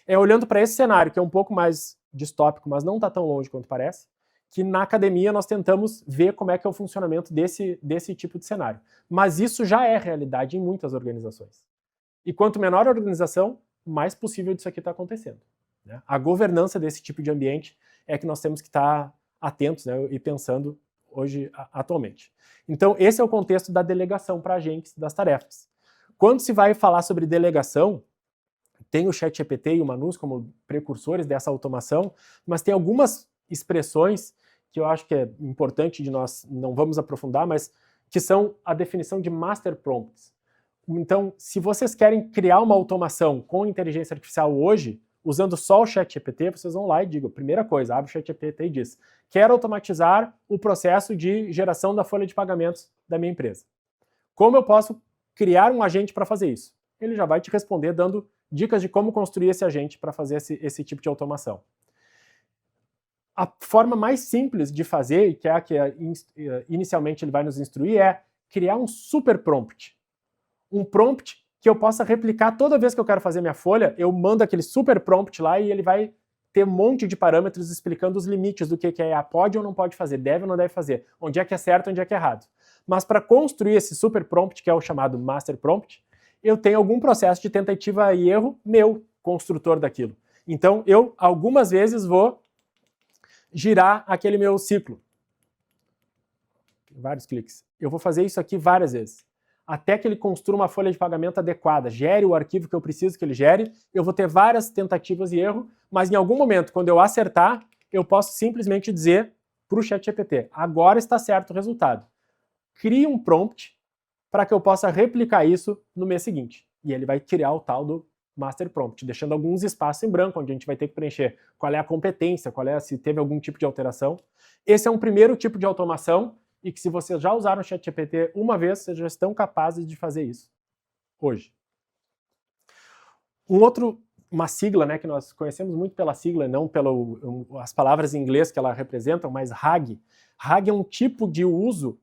Olhando para esse cenário, que é um pouco mais distópico, mas não está tão longe quanto parece, que na academia nós tentamos ver como é que é o funcionamento desse tipo de cenário. Mas isso já é realidade em muitas organizações. E quanto menor a organização, mais possível disso aqui está acontecendo. Né? A governança desse tipo de ambiente é que nós temos que estar atentos, né, e pensando hoje, atualmente. Então, esse é o contexto da delegação para agentes das tarefas. Quando se vai falar sobre delegação, tem o ChatGPT e o Manus como precursores dessa automação, mas tem algumas expressões que eu acho que é importante de nós, não vamos aprofundar, mas que são a definição de master prompts. Então, se vocês querem criar uma automação com inteligência artificial hoje, usando só o ChatGPT, vocês vão lá e digam, primeira coisa, abre o ChatGPT e diz, quero automatizar o processo de geração da folha de pagamentos da minha empresa. Como eu posso criar um agente para fazer isso? Ele já vai te responder dando dicas de como construir esse agente para fazer esse tipo de automação. A forma mais simples de fazer, e que é a que inicialmente ele vai nos instruir, é criar um super prompt. Um prompt que eu possa replicar toda vez que eu quero fazer minha folha, eu mando aquele super prompt lá e ele vai ter um monte de parâmetros explicando os limites do que é pode ou não pode fazer, deve ou não deve fazer, onde é que é certo, onde é que é errado. Mas para construir esse super prompt, que é o chamado master prompt, eu tenho algum processo de tentativa e erro meu, construtor daquilo. Então eu, algumas vezes, vou girar aquele meu ciclo. Vários cliques. Eu vou fazer isso aqui várias vezes. Até que ele construa uma folha de pagamento adequada, gere o arquivo que eu preciso que ele gere, eu vou ter várias tentativas e erro, mas em algum momento, quando eu acertar, eu posso simplesmente dizer para o ChatGPT, agora está certo o resultado. Crie um prompt para que eu possa replicar isso no mês seguinte. E ele vai criar o tal do master prompt, deixando alguns espaços em branco, onde a gente vai ter que preencher qual é a competência, se teve algum tipo de alteração. Esse é um primeiro tipo de automação, e que se vocês já usaram o ChatGPT uma vez, vocês já estão capazes de fazer isso hoje. Uma sigla, né, que nós conhecemos muito pela sigla, não pelas palavras em inglês que ela representam, mas RAG. RAG é um tipo de uso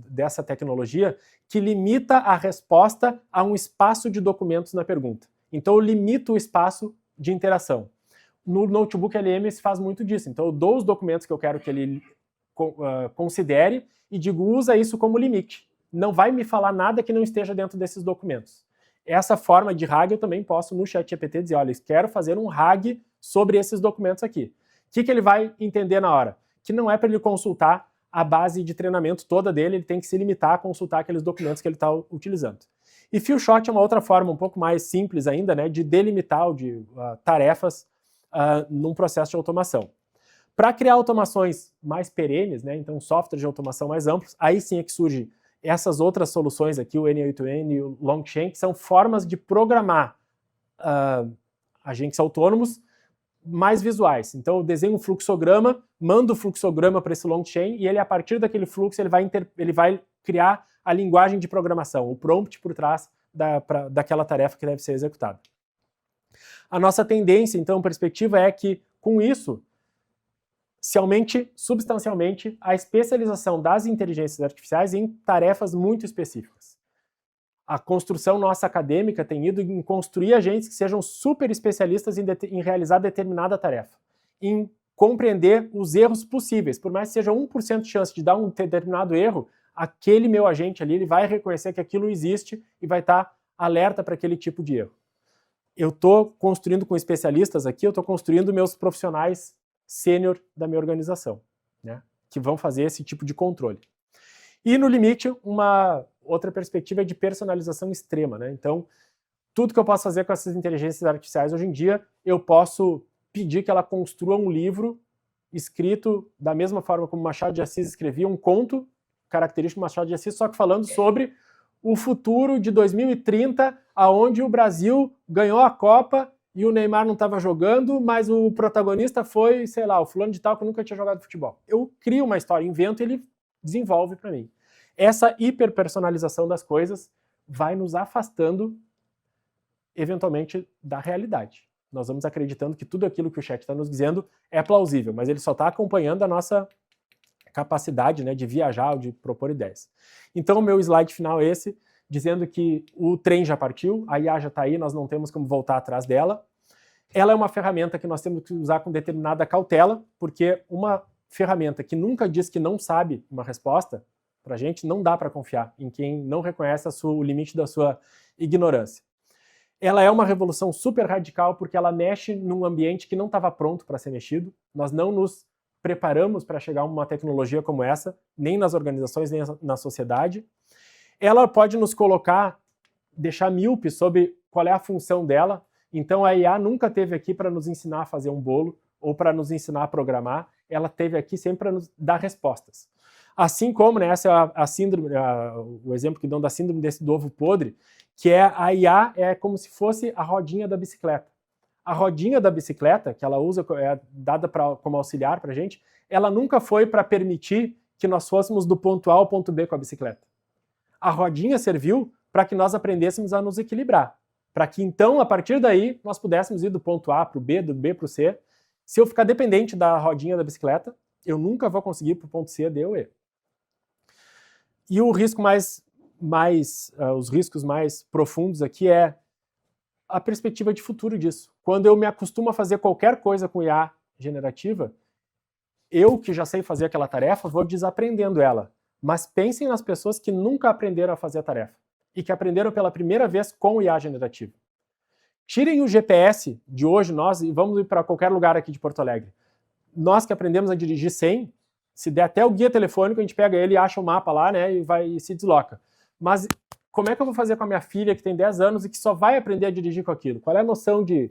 dessa tecnologia que limita a resposta a um espaço de documentos na pergunta. Então eu limito o espaço de interação. No Notebook LM se faz muito disso. Então eu dou os documentos que eu quero que ele considere e digo, usa isso como limite. Não vai me falar nada que não esteja dentro desses documentos. Essa forma de RAG eu também posso no ChatGPT dizer, olha, quero fazer um RAG sobre esses documentos aqui. O que ele vai entender na hora? Que não é para ele consultar a base de treinamento toda dele, ele tem que se limitar a consultar aqueles documentos que ele está utilizando. E few-shot é uma outra forma um pouco mais simples ainda, né, de delimitar tarefas num processo de automação. Para criar automações mais perenes, né, então softwares de automação mais amplos, aí sim é que surgem essas outras soluções aqui, o N8N e o Longchain, que são formas de programar agentes autônomos mais visuais. Então eu desenho um fluxograma, mando o fluxograma para esse Longchain e ele, a partir daquele fluxo, ele vai criar a linguagem de programação, o prompt por trás daquela tarefa que deve ser executada. A nossa tendência, então, perspectiva é que, com isso, se aumente substancialmente a especialização das inteligências artificiais em tarefas muito específicas. A construção nossa acadêmica tem ido em construir agentes que sejam super especialistas em realizar determinada tarefa, em compreender os erros possíveis. Por mais que seja 1% de chance de dar um determinado erro, aquele meu agente ali ele vai reconhecer que aquilo existe e vai estar alerta para aquele tipo de erro. Eu estou construindo com especialistas aqui, eu estou construindo meus profissionais sênior da minha organização, né, que vão fazer esse tipo de controle. E no limite, uma outra perspectiva é de personalização extrema, né? Então, tudo que eu posso fazer com essas inteligências artificiais hoje em dia, eu posso pedir que ela construa um livro escrito da mesma forma como Machado de Assis escrevia um conto característico do Machado de Assis, só que falando sobre o futuro de 2030, aonde o Brasil ganhou a Copa e o Neymar não estava jogando, mas o protagonista foi, sei lá, o fulano de tal que nunca tinha jogado futebol. Eu crio uma história, invento e ele desenvolve para mim. Essa hiperpersonalização das coisas vai nos afastando, eventualmente, da realidade. Nós vamos acreditando que tudo aquilo que o chat está nos dizendo é plausível, mas ele só está acompanhando a nossa capacidade, né, de viajar ou de propor ideias. Então, o meu slide final é esse, dizendo que o trem já partiu, a IA já está aí, nós não temos como voltar atrás dela. Ela é uma ferramenta que nós temos que usar com determinada cautela, porque uma ferramenta que nunca diz que não sabe uma resposta, para a gente não dá para confiar em quem não reconhece o limite da sua ignorância. Ela é uma revolução super radical porque ela mexe num ambiente que não estava pronto para ser mexido, nós não nos preparamos para chegar a uma tecnologia como essa, nem nas organizações, nem na sociedade. Ela pode nos colocar, deixar míope sobre qual é a função dela. Então a IA nunca esteve aqui para nos ensinar a fazer um bolo ou para nos ensinar a programar, ela esteve aqui sempre para nos dar respostas. Assim como, né, essa é a síndrome, o exemplo que dão da síndrome do ovo podre, que é a IA é como se fosse a rodinha da bicicleta. A rodinha da bicicleta, que ela usa, é dada como auxiliar para a gente, ela nunca foi para permitir que nós fôssemos do ponto A ao ponto B com a bicicleta. A rodinha serviu para que nós aprendêssemos a nos equilibrar, para que então, a partir daí, nós pudéssemos ir do ponto A para o B, do B para o C. Se eu ficar dependente da rodinha da bicicleta, eu nunca vou conseguir ir para o ponto C, D ou E. E o risco os riscos mais profundos aqui é a perspectiva de futuro disso. Quando eu me acostumo a fazer qualquer coisa com IA generativa, eu que já sei fazer aquela tarefa, vou desaprendendo ela. Mas pensem nas pessoas que nunca aprenderam a fazer a tarefa e que aprenderam pela primeira vez com IA generativa. Tirem o GPS de hoje, nós, e vamos ir para qualquer lugar aqui de Porto Alegre. Nós que aprendemos a dirigir sem, se der até o guia telefônico, a gente pega ele e acha o mapa lá, né, e se desloca. Mas como é que eu vou fazer com a minha filha que tem 10 anos e que só vai aprender a dirigir com aquilo? Qual é a noção de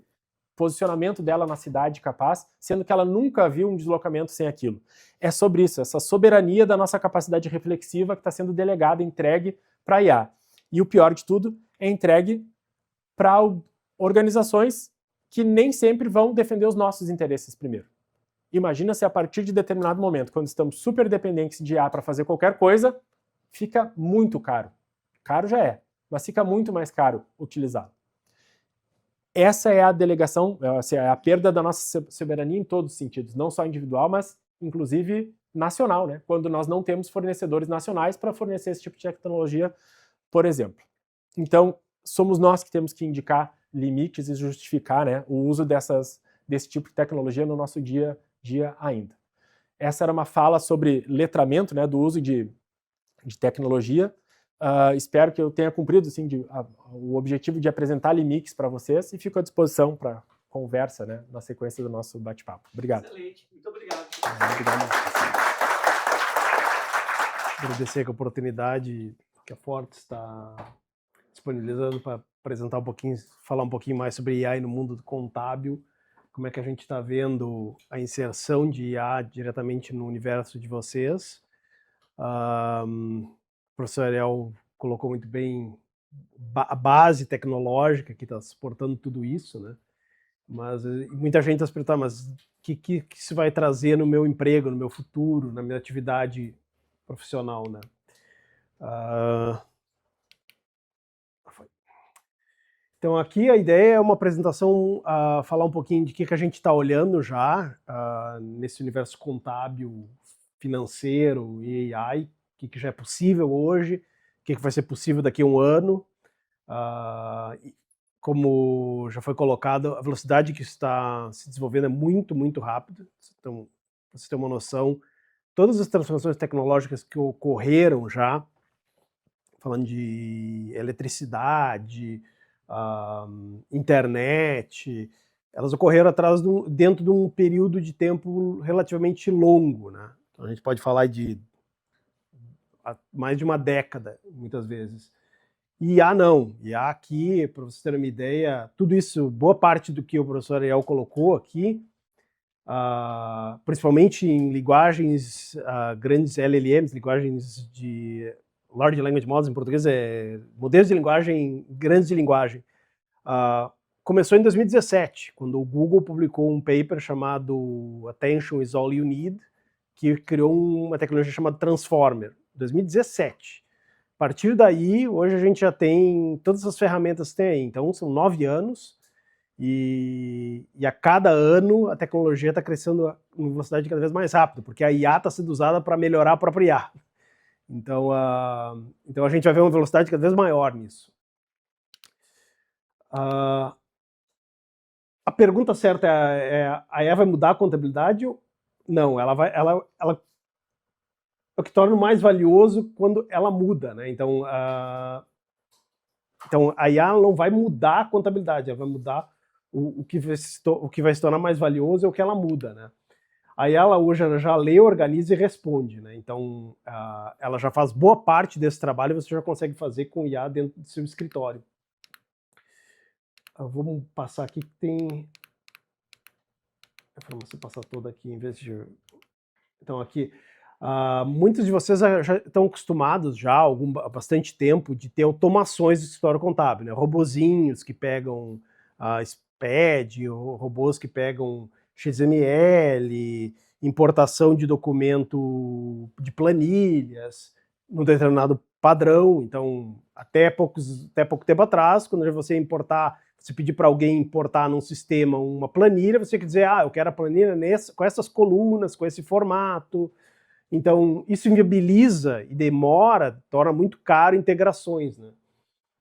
posicionamento dela na cidade capaz, sendo que ela nunca viu um deslocamento sem aquilo? É sobre isso, essa soberania da nossa capacidade reflexiva que está sendo delegada, entregue para a IA. E o pior de tudo, é entregue para organizações que nem sempre vão defender os nossos interesses primeiro. Imagina se a partir de determinado momento, quando estamos super dependentes de IA para fazer qualquer coisa, fica muito caro. Caro já é, mas fica muito mais caro utilizá-lo. Essa é a delegação, é a perda da nossa soberania em todos os sentidos, não só individual, mas inclusive nacional, né? Quando nós não temos fornecedores nacionais para fornecer esse tipo de tecnologia, por exemplo. Então, somos nós que temos que indicar limites e justificar, né, o uso desse tipo de tecnologia no nosso dia a dia ainda. Essa era uma fala sobre letramento, né, do uso de tecnologia. Espero que eu tenha cumprido assim, o objetivo de apresentar limites para vocês e fico à disposição para conversa, né, na sequência do nosso bate-papo. Obrigado. Excelente, muito obrigado. Obrigado. Agradecer a oportunidade que a Forte está disponibilizando para apresentar um pouquinho, falar um pouquinho mais sobre IA no mundo contábil, como é que a gente está vendo a inserção de IA diretamente no universo de vocês. O professor Ariel colocou muito bem a base tecnológica que está suportando tudo isso, né? Mas muita gente está se perguntando, mas o que isso vai trazer no meu emprego, no meu futuro, na minha atividade profissional, né? Então aqui a ideia é uma apresentação, falar um pouquinho de que a gente está olhando já nesse universo contábil, financeiro e AI, o que já é possível hoje, o que vai ser possível daqui a um ano. Como já foi colocado, a velocidade que está se desenvolvendo é muito, muito rápida. Então, para você ter uma noção, todas as transformações tecnológicas que ocorreram já, falando de eletricidade, internet, elas ocorreram dentro de um período de tempo relativamente longo, né? Então a gente pode falar de mais de uma década, muitas vezes. E IA não. IA aqui, para vocês terem uma ideia, tudo isso, boa parte do que o professor Ariel colocou aqui, principalmente em linguagens grandes LLMs, linguagens de Large Language Models, em português modelos de linguagem, grandes de linguagem. Começou em 2017, quando o Google publicou um paper chamado Attention is All You Need, que criou uma tecnologia chamada Transformer, 2017. A partir daí, hoje a gente já tem todas as ferramentas que tem aí. Então, são 9 anos e a cada ano a tecnologia está crescendo em velocidade cada vez mais rápida, porque a IA está sendo usada para melhorar a própria IA. Então a gente vai ver uma velocidade cada vez maior nisso. A pergunta certa é a IA vai mudar a contabilidade? Não, ela é o que torna mais valioso quando ela muda, né? Então a IA não vai mudar a contabilidade, ela vai mudar o que vai se tornar mais valioso é o que ela muda, né? Aí ela hoje ela já lê, organiza e responde, né? Então ela já faz boa parte desse trabalho e você já consegue fazer com IA dentro do seu escritório. Vamos passar aqui que tem a informação passar toda aqui em vez de... Então aqui, muitos de vocês já estão acostumados já há bastante tempo de ter automações do escritório contábil, né? Robozinhos que pegam SPED, robôs que pegam XML, importação de documento de planilhas, num determinado padrão. Então, até pouco tempo atrás, quando você pedir para alguém importar num sistema uma planilha, você quer dizer, eu quero a planilha com essas colunas, com esse formato. Então, isso inviabiliza e torna muito caro integrações, né?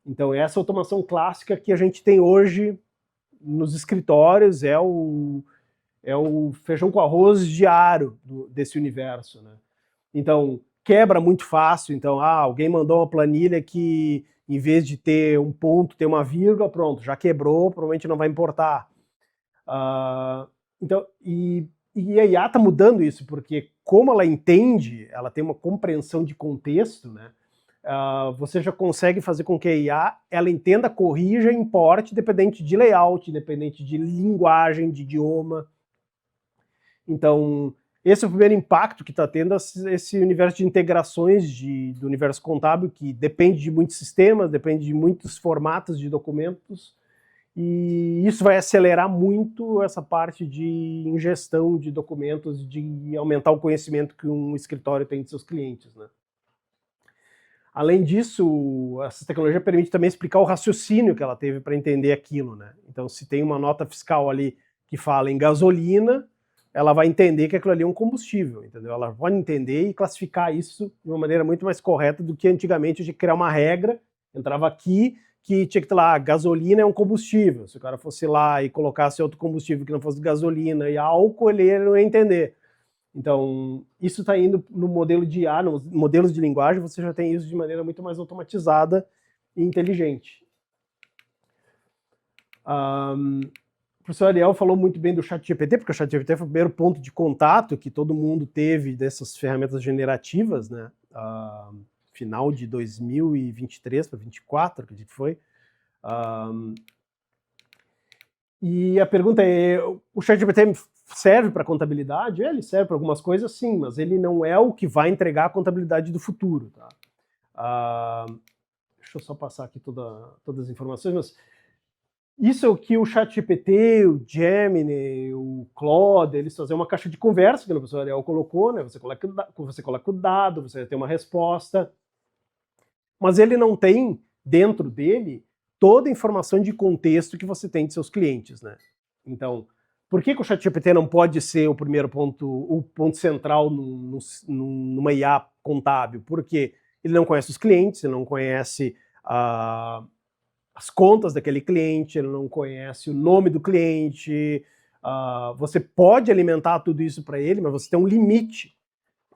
Então, essa automação clássica que a gente tem hoje nos escritórios é o feijão com arroz diário desse universo, né? Então, quebra muito fácil. Então, alguém mandou uma planilha que, em vez de ter um ponto, tem uma vírgula, pronto, já quebrou, provavelmente não vai importar. Então, e a IA está mudando isso, porque como ela entende, ela tem uma compreensão de contexto, né? Você já consegue fazer com que a IA ela entenda, corrija e importe, independente de layout, independente de linguagem, de idioma. Então, esse é o primeiro impacto que está tendo esse universo de integrações do universo contábil, que depende de muitos sistemas, depende de muitos formatos de documentos, e isso vai acelerar muito essa parte de ingestão de documentos, de aumentar o conhecimento que um escritório tem de seus clientes, né? Além disso, essa tecnologia permite também explicar o raciocínio que ela teve para entender aquilo, né? Então, se tem uma nota fiscal ali que fala em gasolina, ela vai entender que aquilo ali é um combustível, entendeu? Ela pode entender e classificar isso de uma maneira muito mais correta do que antigamente eu tinha que criar uma regra, entrava aqui, que tinha que ter lá, gasolina é um combustível. Se o cara fosse lá e colocasse outro combustível que não fosse gasolina e álcool, ele não ia entender. Então, isso está indo no modelo de IA, nos modelos de linguagem, você já tem isso de maneira muito mais automatizada e inteligente. O professor Ariel falou muito bem do ChatGPT, porque o ChatGPT foi o primeiro ponto de contato que todo mundo teve dessas ferramentas generativas, né? Final de 2023 para 2024, acredito que foi. E a pergunta é, o ChatGPT serve para contabilidade? Ele serve para algumas coisas, sim, mas ele não é o que vai entregar a contabilidade do futuro, tá? Deixa eu só passar aqui todas as informações, mas isso é o que o ChatGPT, o Gemini, o Claude, eles fazem uma caixa de conversa, que o professor Ariel colocou, né? Você coloca o dado, você vai ter uma resposta, mas ele não tem dentro dele toda a informação de contexto que você tem de seus clientes, né? Então, por que o ChatGPT não pode ser o primeiro ponto, o ponto central numa IA contábil? Porque ele não conhece os clientes, ele não conhece as contas daquele cliente, ele não conhece o nome do cliente. Você pode alimentar tudo isso para ele, mas você tem um limite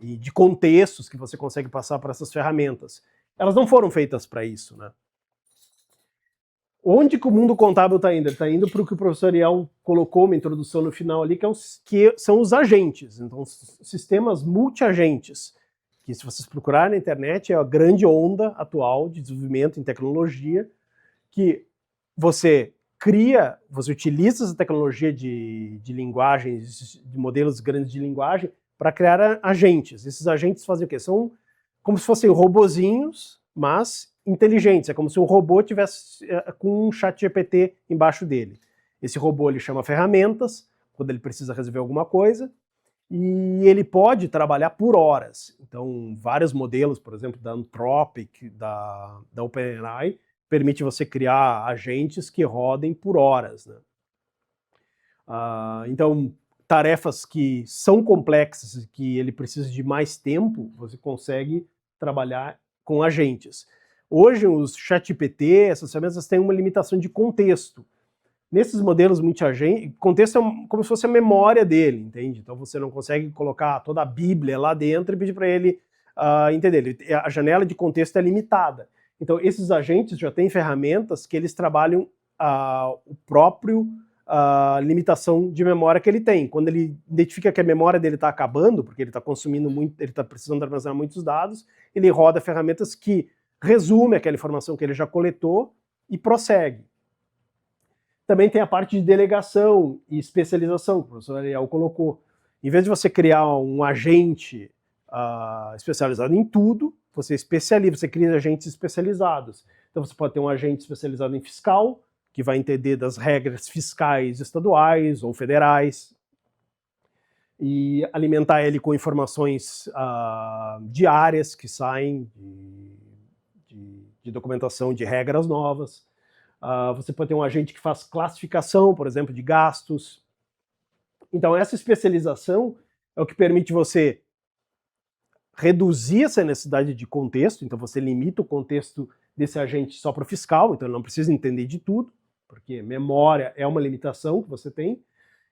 de contextos que você consegue passar para essas ferramentas. Elas não foram feitas para isso, né? Onde que o mundo contábil está indo? Ele está indo para o que o professor Ariel colocou uma introdução no final ali, que são os agentes. Então, sistemas multiagentes, que se vocês procurarem na internet, é a grande onda atual de desenvolvimento em tecnologia, que você utiliza essa tecnologia de linguagens, de modelos grandes de linguagem, para criar agentes. Esses agentes fazem o quê? São como se fossem robozinhos, mas inteligentes. É como se um robô tivesse com um chat GPT embaixo dele. Esse robô ele chama ferramentas, quando ele precisa resolver alguma coisa, e ele pode trabalhar por horas. Então, vários modelos, por exemplo, da Anthropic, da OpenAI, permite você criar agentes que rodem por horas, né? Então, tarefas que são complexas e que ele precisa de mais tempo, você consegue trabalhar com agentes. Hoje, os ChatGPT, essas ferramentas têm uma limitação de contexto. Nesses modelos multiagentes, contexto é como se fosse a memória dele, entende? Então, você não consegue colocar toda a Bíblia lá dentro e pedir para ele entender. A janela de contexto é limitada. Então, esses agentes já têm ferramentas que eles trabalham o próprio a limitação de memória que ele tem. Quando ele identifica que a memória dele está acabando, porque ele está consumindo muito, ele está precisando armazenar muitos dados, ele roda ferramentas que resume aquela informação que ele já coletou e prossegue. Também tem a parte de delegação e especialização, que o professor Ariel colocou. Em vez de você criar um agente especializado em tudo, você especializa, você cria agentes especializados. Então você pode ter um agente especializado em fiscal, que vai entender das regras fiscais estaduais ou federais, e alimentar ele com informações diárias que saem de documentação de regras novas. Você pode ter um agente que faz classificação, por exemplo, de gastos. Então essa especialização é o que permite você reduzir essa necessidade de contexto, então você limita o contexto desse agente só para o fiscal, então ele não precisa entender de tudo, porque memória é uma limitação que você tem.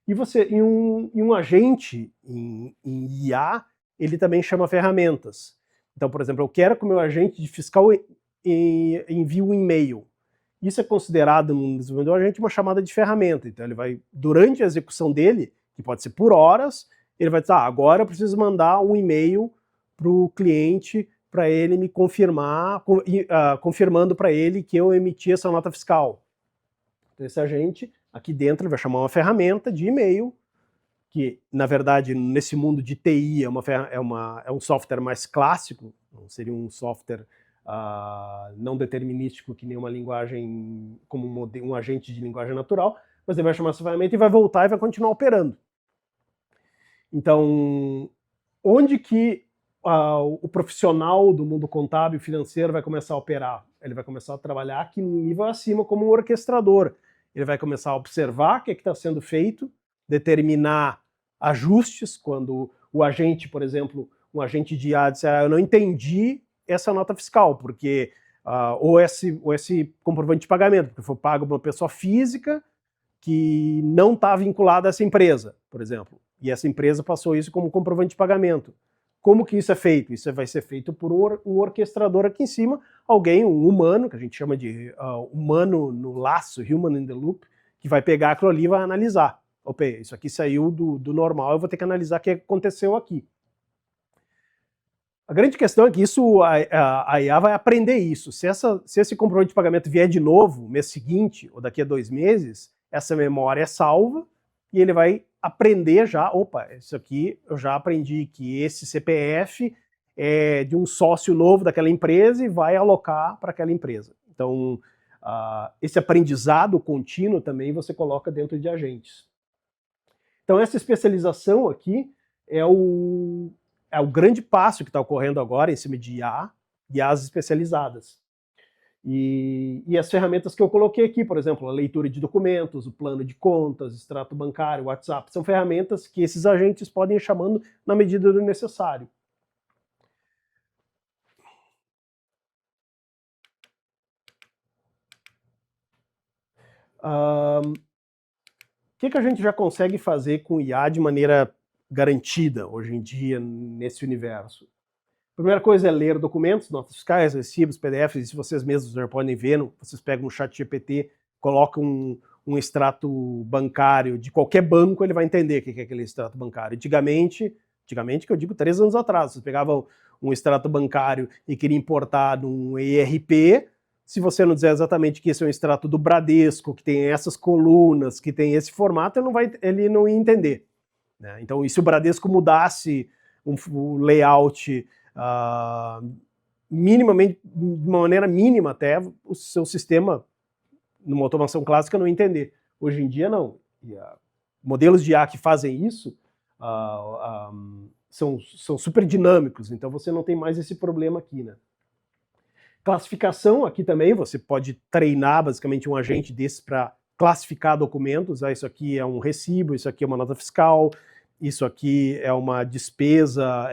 E um agente em IA, ele também chama ferramentas. Então, por exemplo, eu quero que o meu agente de fiscal envie um e-mail. Isso é considerado no desenvolvimento do agente uma chamada de ferramenta. Então ele vai, durante a execução dele, que pode ser por horas, ele vai dizer, agora eu preciso mandar um e-mail para o cliente para ele me confirmar, confirmando para ele que eu emiti essa nota fiscal. Então esse agente, aqui dentro, ele vai chamar uma ferramenta de e-mail, que, na verdade, nesse mundo de TI é um software mais clássico, não seria um software não determinístico que nem uma linguagem, como um agente de linguagem natural, mas ele vai chamar essa ferramenta e vai voltar e vai continuar operando. Então, onde que o profissional do mundo contábil e financeiro vai começar a operar? Ele vai começar a trabalhar aqui no nível acima como um orquestrador. Ele vai começar a observar o que está sendo feito, determinar ajustes, quando o agente, por exemplo, um agente de IA disser, eu não entendi essa nota fiscal, porque ou esse comprovante de pagamento, porque foi pago por uma pessoa física que não está vinculada a essa empresa, por exemplo, e essa empresa passou isso como comprovante de pagamento. Como que isso é feito? Isso vai ser feito por um orquestrador aqui em cima, alguém, um humano, que a gente chama de humano no laço, human in the loop, que vai pegar aquilo ali e vai analisar. Opa, isso aqui saiu do normal, eu vou ter que analisar o que aconteceu aqui. A grande questão é que a IA vai aprender isso. Se esse comprovante de pagamento vier de novo, mês seguinte, ou daqui a 2 meses, essa memória é salva, e ele vai aprender já, opa, isso aqui eu já aprendi que esse CPF é de um sócio novo daquela empresa e vai alocar para aquela empresa. Então, esse aprendizado contínuo também você coloca dentro de agentes. Então, essa especialização aqui é o grande passo que está ocorrendo agora em cima de IAs especializadas. E as ferramentas que eu coloquei aqui, por exemplo, a leitura de documentos, o plano de contas, extrato bancário, WhatsApp, são ferramentas que esses agentes podem ir chamando na medida do necessário. O que a gente já consegue fazer com IA de maneira garantida hoje em dia nesse universo? A primeira coisa é ler documentos, notas fiscais, recibos, PDFs, e se vocês mesmos já podem ver, vocês pegam um chat GPT, colocam um extrato bancário de qualquer banco, ele vai entender o que é aquele extrato bancário. Antigamente, que eu digo 3 anos atrás, vocês pegavam um extrato bancário e queriam importar num ERP, se você não dizer exatamente que esse é um extrato do Bradesco, que tem essas colunas, que tem esse formato, ele não ia entender. Né? Então, e se o Bradesco mudasse o layout minimamente, de uma maneira mínima até, o seu sistema, numa automação clássica, não ia entender. Hoje em dia, não. Modelos de IA que fazem isso são super dinâmicos, então você não tem mais esse problema aqui, né? Classificação, aqui também, você pode treinar basicamente um agente desse para classificar documentos. Isso aqui é um recibo, isso aqui é uma nota fiscal, isso aqui é uma despesa,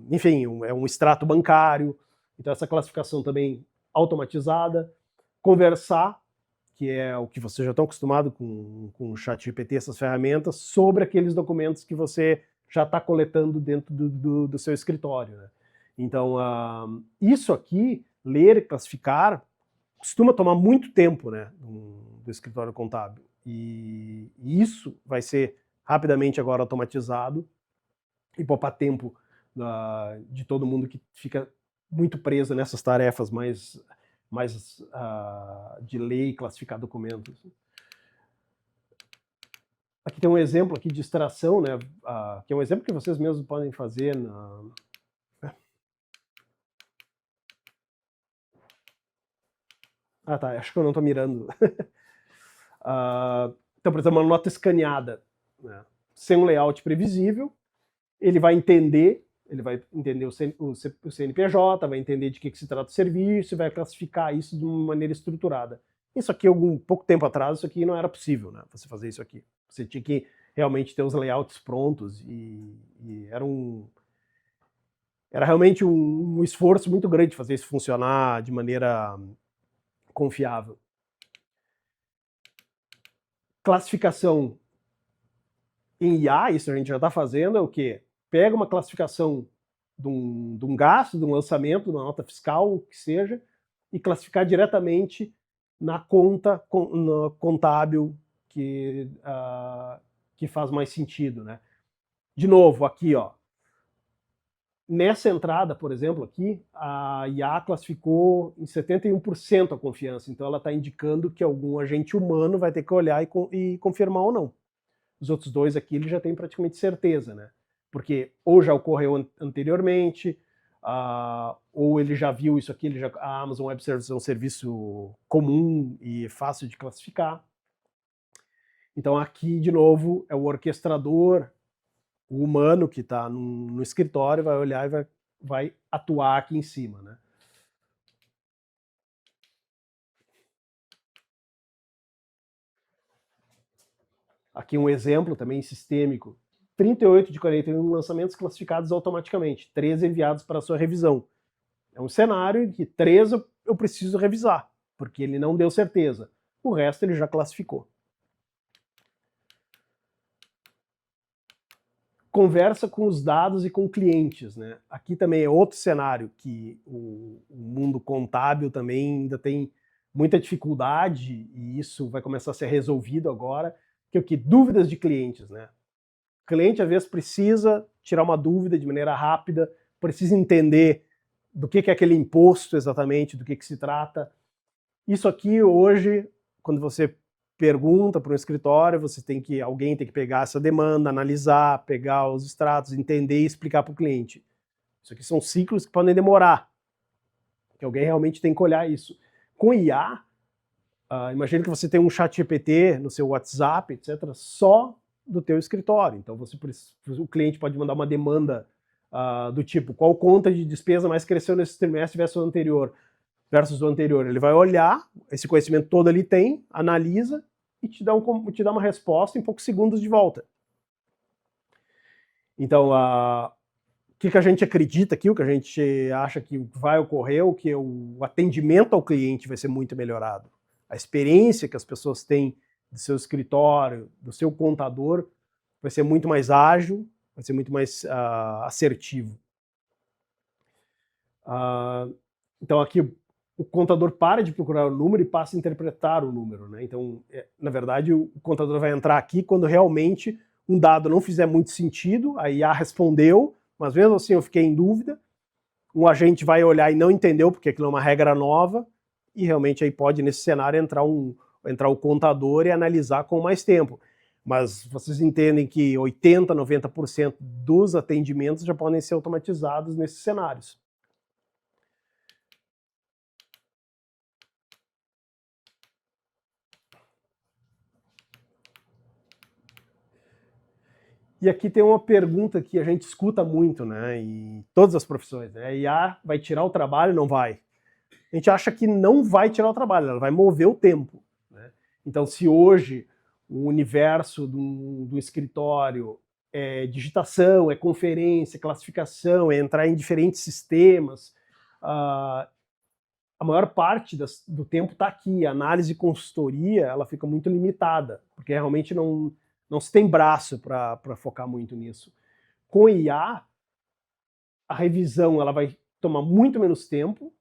enfim, é um extrato bancário. Então essa classificação também automatizada. Conversar, que é o que vocês já estão acostumados com o ChatGPT, essas ferramentas, sobre aqueles documentos que você já está coletando dentro do seu escritório, né? Então, isso aqui, ler e classificar, costuma tomar muito tempo, né? do escritório contábil. E isso vai ser rapidamente agora automatizado e poupar tempo de todo mundo que fica muito preso nessas tarefas mais de ler e classificar documentos. Aqui tem um exemplo aqui de extração, né, que é um exemplo que vocês mesmos podem fazer Ah, tá, acho que eu não estou mirando. Então, por exemplo, uma nota escaneada, né, sem um layout previsível, ele vai entender o CNPJ, vai entender de que se trata o serviço e vai classificar isso de uma maneira estruturada. Isso aqui, pouco tempo atrás, isso aqui não era possível, né, você fazer isso aqui. Você tinha que realmente ter os layouts prontos e era realmente um esforço muito grande fazer isso funcionar de maneira confiável. Classificação em IA, isso a gente já está fazendo, é o quê? Pega uma classificação de um gasto, de um lançamento, de uma nota fiscal, o que seja, e classificar diretamente na conta contábil que faz mais sentido, né? De novo, aqui, ó, nessa entrada, por exemplo, aqui, a IA classificou em 71% a confiança, então ela está indicando que algum agente humano vai ter que olhar e confirmar ou não. Os outros dois aqui ele já tem praticamente certeza, né? Porque ou já ocorreu anteriormente, ou ele já viu isso aqui, a Amazon Web Services é um serviço comum e fácil de classificar. Então aqui, de novo, é o orquestrador, o humano que está no escritório, vai olhar e vai atuar aqui em cima, né? Aqui um exemplo também sistêmico. 38 de 41 lançamentos classificados automaticamente, 13 enviados para sua revisão. É um cenário em que 3 eu preciso revisar, porque ele não deu certeza. O resto ele já classificou. Conversa com os dados e com clientes, né? Aqui também é outro cenário que o mundo contábil também ainda tem muita dificuldade, e isso vai começar a ser resolvido agora, que é o que? Dúvidas de clientes, né? O cliente, às vezes, precisa tirar uma dúvida de maneira rápida, precisa entender do que é aquele imposto exatamente, do que se trata. Isso aqui, hoje, quando você pergunta para um escritório, alguém tem que pegar essa demanda, analisar, pegar os extratos, entender e explicar para o cliente. Isso aqui são ciclos que podem demorar, que alguém realmente tem que olhar isso. Com IA, imagine que você tem um chat GPT no seu WhatsApp, etc., só do teu escritório. Então o cliente pode mandar uma demanda do tipo, qual conta de despesa mais cresceu nesse trimestre versus o anterior. Ele vai olhar, esse conhecimento todo ele tem, analisa e te dá uma resposta em poucos segundos de volta. Então, o que a gente acredita aqui, o que a gente acha que vai ocorrer, que o atendimento ao cliente vai ser muito melhorado. A experiência que as pessoas têm do seu escritório, do seu contador, vai ser muito mais ágil, vai ser muito mais assertivo. Então aqui o contador para de procurar o número e passa a interpretar o número, né? Então, na verdade, o contador vai entrar aqui quando realmente um dado não fizer muito sentido, a IA respondeu, mas mesmo assim eu fiquei em dúvida, um agente vai olhar e não entendeu, porque aquilo é uma regra nova, e realmente aí pode, nesse cenário, entrar o contador e analisar com mais tempo. Mas vocês entendem que 80%, 90% dos atendimentos já podem ser automatizados nesses cenários. E aqui tem uma pergunta que a gente escuta muito, né, em todas as profissões, né? A IA vai tirar o trabalho? Não vai. A gente acha que não vai tirar o trabalho, ela vai mover o tempo, né? Então, se hoje o universo do escritório é digitação, é conferência, é classificação, é entrar em diferentes sistemas, a maior parte do tempo está aqui. A análise e consultoria, ela fica muito limitada, porque realmente não se tem braço para focar muito nisso. Com IA, a revisão ela vai tomar muito menos tempo,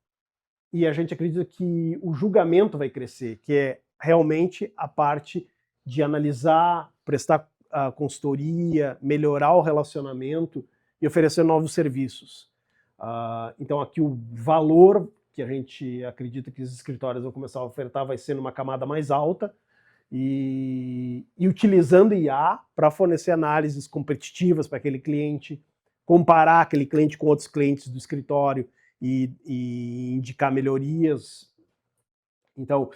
e a gente acredita que o julgamento vai crescer, que é realmente a parte de analisar, prestar consultoria, melhorar o relacionamento e oferecer novos serviços. Então aqui o valor que a gente acredita que os escritórios vão começar a ofertar vai ser numa camada mais alta e utilizando IA para fornecer análises competitivas para aquele cliente, comparar aquele cliente com outros clientes do escritório e indicar melhorias. Então,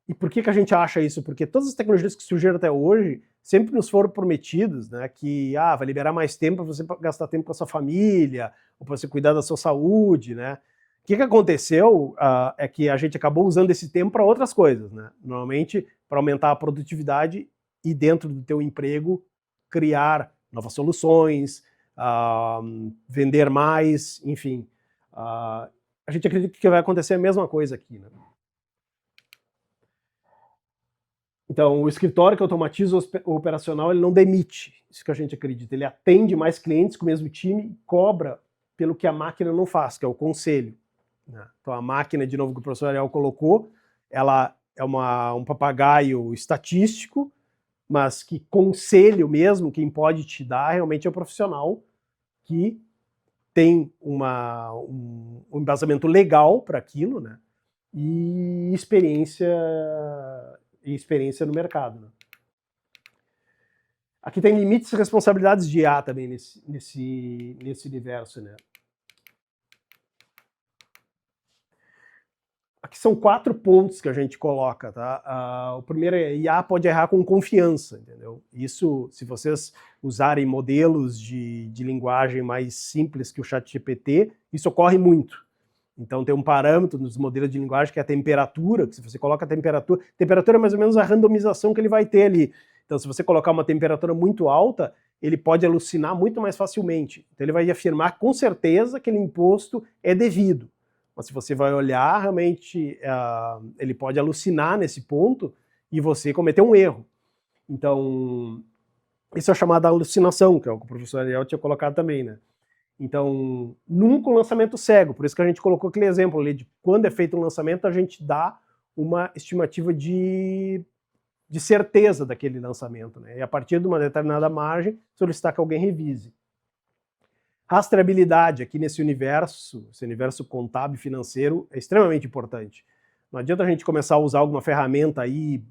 e por que a gente acha isso? Porque todas as tecnologias que surgiram até hoje sempre nos foram prometidas, né, que vai liberar mais tempo para você gastar tempo com a sua família, ou para você cuidar da sua saúde, né? O que aconteceu é que a gente acabou usando esse tempo para outras coisas, né? Normalmente para aumentar a produtividade e dentro do teu emprego criar novas soluções, vender mais, enfim. A gente acredita que vai acontecer a mesma coisa aqui, né? Então, o escritório que automatiza o operacional, ele não demite, isso que a gente acredita. Ele atende mais clientes com o mesmo time e cobra pelo que a máquina não faz, que é o conselho. Então, a máquina, de novo, que o professor Ariel colocou, ela é um papagaio estatístico, mas que conselho mesmo, quem pode te dar realmente é o profissional que tem um embasamento legal para aquilo, né? E experiência no mercado. Né? Aqui tem limites e responsabilidades de IA também nesse universo. Né? Aqui são 4 pontos que a gente coloca. Tá? O primeiro é IA pode errar com confiança. Entendeu? Isso, se vocês usarem modelos de linguagem mais simples que o ChatGPT, isso ocorre muito. Então tem um parâmetro nos modelos de linguagem que é a temperatura, que se você coloca a temperatura é mais ou menos a randomização que ele vai ter ali. Então se você colocar uma temperatura muito alta, ele pode alucinar muito mais facilmente. Então ele vai afirmar com certeza que aquele imposto é devido. Mas se você vai olhar, realmente ele pode alucinar nesse ponto e você cometer um erro. Então isso é chamado alucinação, que é o que o professor Ariel tinha colocado também, né? Então, nunca um lançamento cego, por isso que a gente colocou aquele exemplo ali de quando é feito um lançamento, a gente dá uma estimativa de certeza daquele lançamento, né? E a partir de uma determinada margem, solicitar que alguém revise. Rastreabilidade aqui nesse universo, esse universo contábil e financeiro, é extremamente importante. Não adianta a gente começar a usar alguma ferramenta aí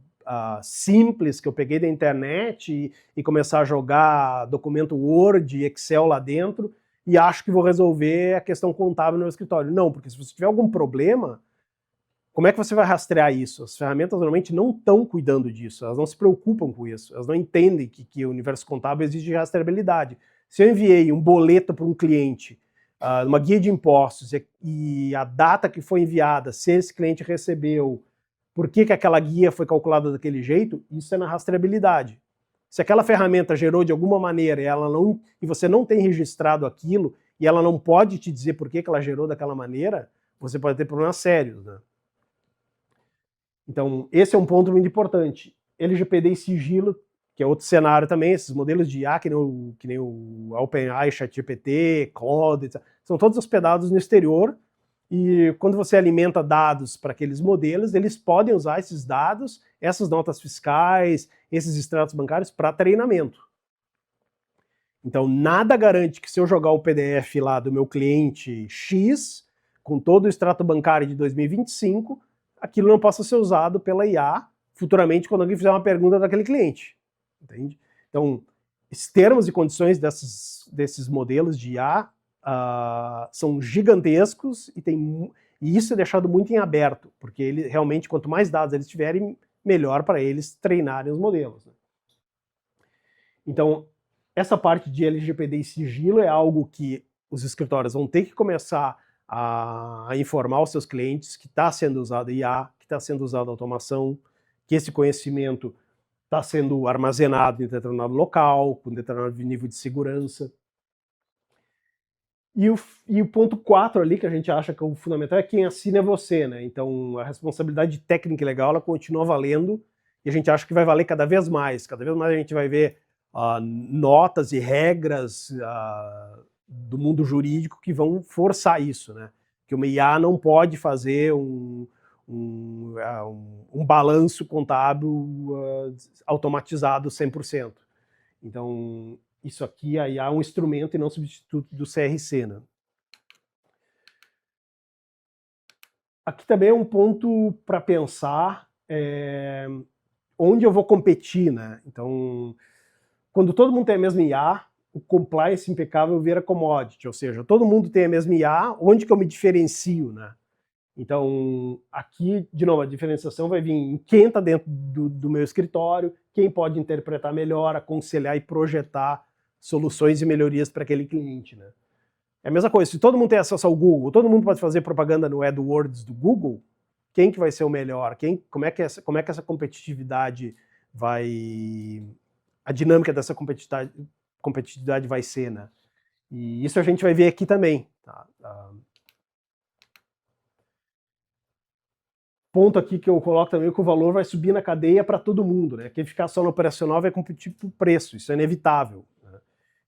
simples que eu peguei da internet e começar a jogar documento Word e Excel lá dentro e acho que vou resolver a questão contábil no meu escritório. Não, porque se você tiver algum problema, como é que você vai rastrear isso? As ferramentas normalmente não estão cuidando disso, elas não se preocupam com isso, elas não entendem que o universo contábil exige rastreabilidade. Se eu enviei um boleto para um cliente, uma guia de impostos, e a data que foi enviada, se esse cliente recebeu, por que aquela guia foi calculada daquele jeito, isso é na rastreabilidade. Se aquela ferramenta gerou de alguma maneira e você não tem registrado aquilo e ela não pode te dizer por que ela gerou daquela maneira, você pode ter problemas sérios. Né? Então, esse é um ponto muito importante. LGPD e sigilo, que é outro cenário também, esses modelos de IA, que nem o OpenAI, ChatGPT, Claude, etc., são todos hospedados no exterior e quando você alimenta dados para aqueles modelos, eles podem usar esses dados, essas notas fiscais, esses extratos bancários para treinamento. Então, nada garante que se eu jogar o PDF lá do meu cliente X, com todo o extrato bancário de 2025, aquilo não possa ser usado pela IA futuramente quando alguém fizer uma pergunta daquele cliente. Entende? Então, os termos e condições desses modelos de IA são gigantescos e isso é deixado muito em aberto, porque realmente, quanto mais dados eles tiverem, melhor para eles treinarem os modelos. Né? Então, essa parte de LGPD e sigilo é algo que os escritórios vão ter que começar a informar os seus clientes que está sendo usado IA, que está sendo usado automação, que esse conhecimento está sendo armazenado em determinado local, com determinado nível de segurança. E o ponto 4 ali, que a gente acha que é o fundamental, é quem assina é você, né? Então, a responsabilidade técnica e legal, ela continua valendo, e a gente acha que vai valer cada vez mais. Cada vez mais a gente vai ver notas e regras do mundo jurídico que vão forçar isso, né? Que uma IA não pode fazer um um balanço contábil automatizado 100%. Então, isso aqui a IA é um instrumento e não substituto do CRC, né? Aqui também é um ponto para pensar onde eu vou competir, né? Então, quando todo mundo tem a mesma IA, o compliance impecável vira commodity, ou seja, todo mundo tem a mesma IA, onde que eu me diferencio, né? Então, aqui, de novo, a diferenciação vai vir em quem está dentro do meu escritório, quem pode interpretar melhor, aconselhar e projetar soluções e melhorias para aquele cliente, né? É a mesma coisa, se todo mundo tem acesso ao Google, todo mundo pode fazer propaganda no AdWords do Google, quem que vai ser o melhor? Como é que essa competitividade vai... A dinâmica dessa competitividade vai ser, né? E isso a gente vai ver aqui também, tá? Ponto aqui que eu coloco também que o valor vai subir na cadeia para todo mundo, né? Quem ficar só no operacional vai competir por preço, isso é inevitável, né?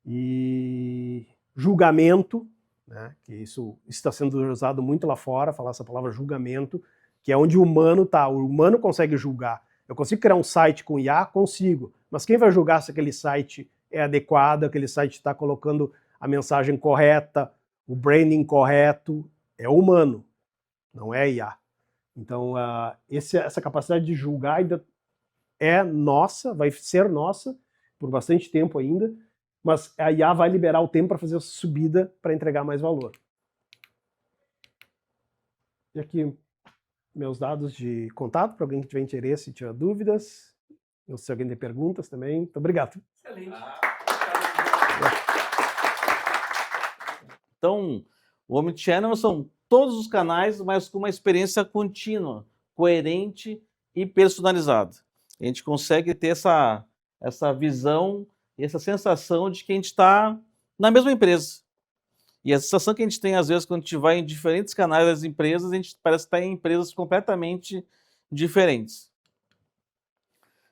E julgamento, né? Que isso está sendo usado muito lá fora, falar essa palavra julgamento, que é onde o humano está. O humano consegue julgar. Eu consigo criar um site com IA? Consigo. Mas quem vai julgar se aquele site é adequado, aquele site está colocando a mensagem correta, o branding correto? É o humano, não é a IA. Então, essa capacidade de julgar ainda é nossa, vai ser nossa por bastante tempo ainda, mas a IA vai liberar o tempo para fazer essa subida para entregar mais valor. E aqui, meus dados de contato, para alguém que tiver interesse e tiver dúvidas, ou se alguém tem perguntas também. Muito obrigado. Excelente. Então, o Omnichannel são todos os canais, mas com uma experiência contínua, coerente e personalizada. A gente consegue ter essa visão e essa sensação de que a gente está na mesma empresa. E a sensação que a gente tem, às vezes, quando a gente vai em diferentes canais das empresas, a gente parece estar em empresas completamente diferentes.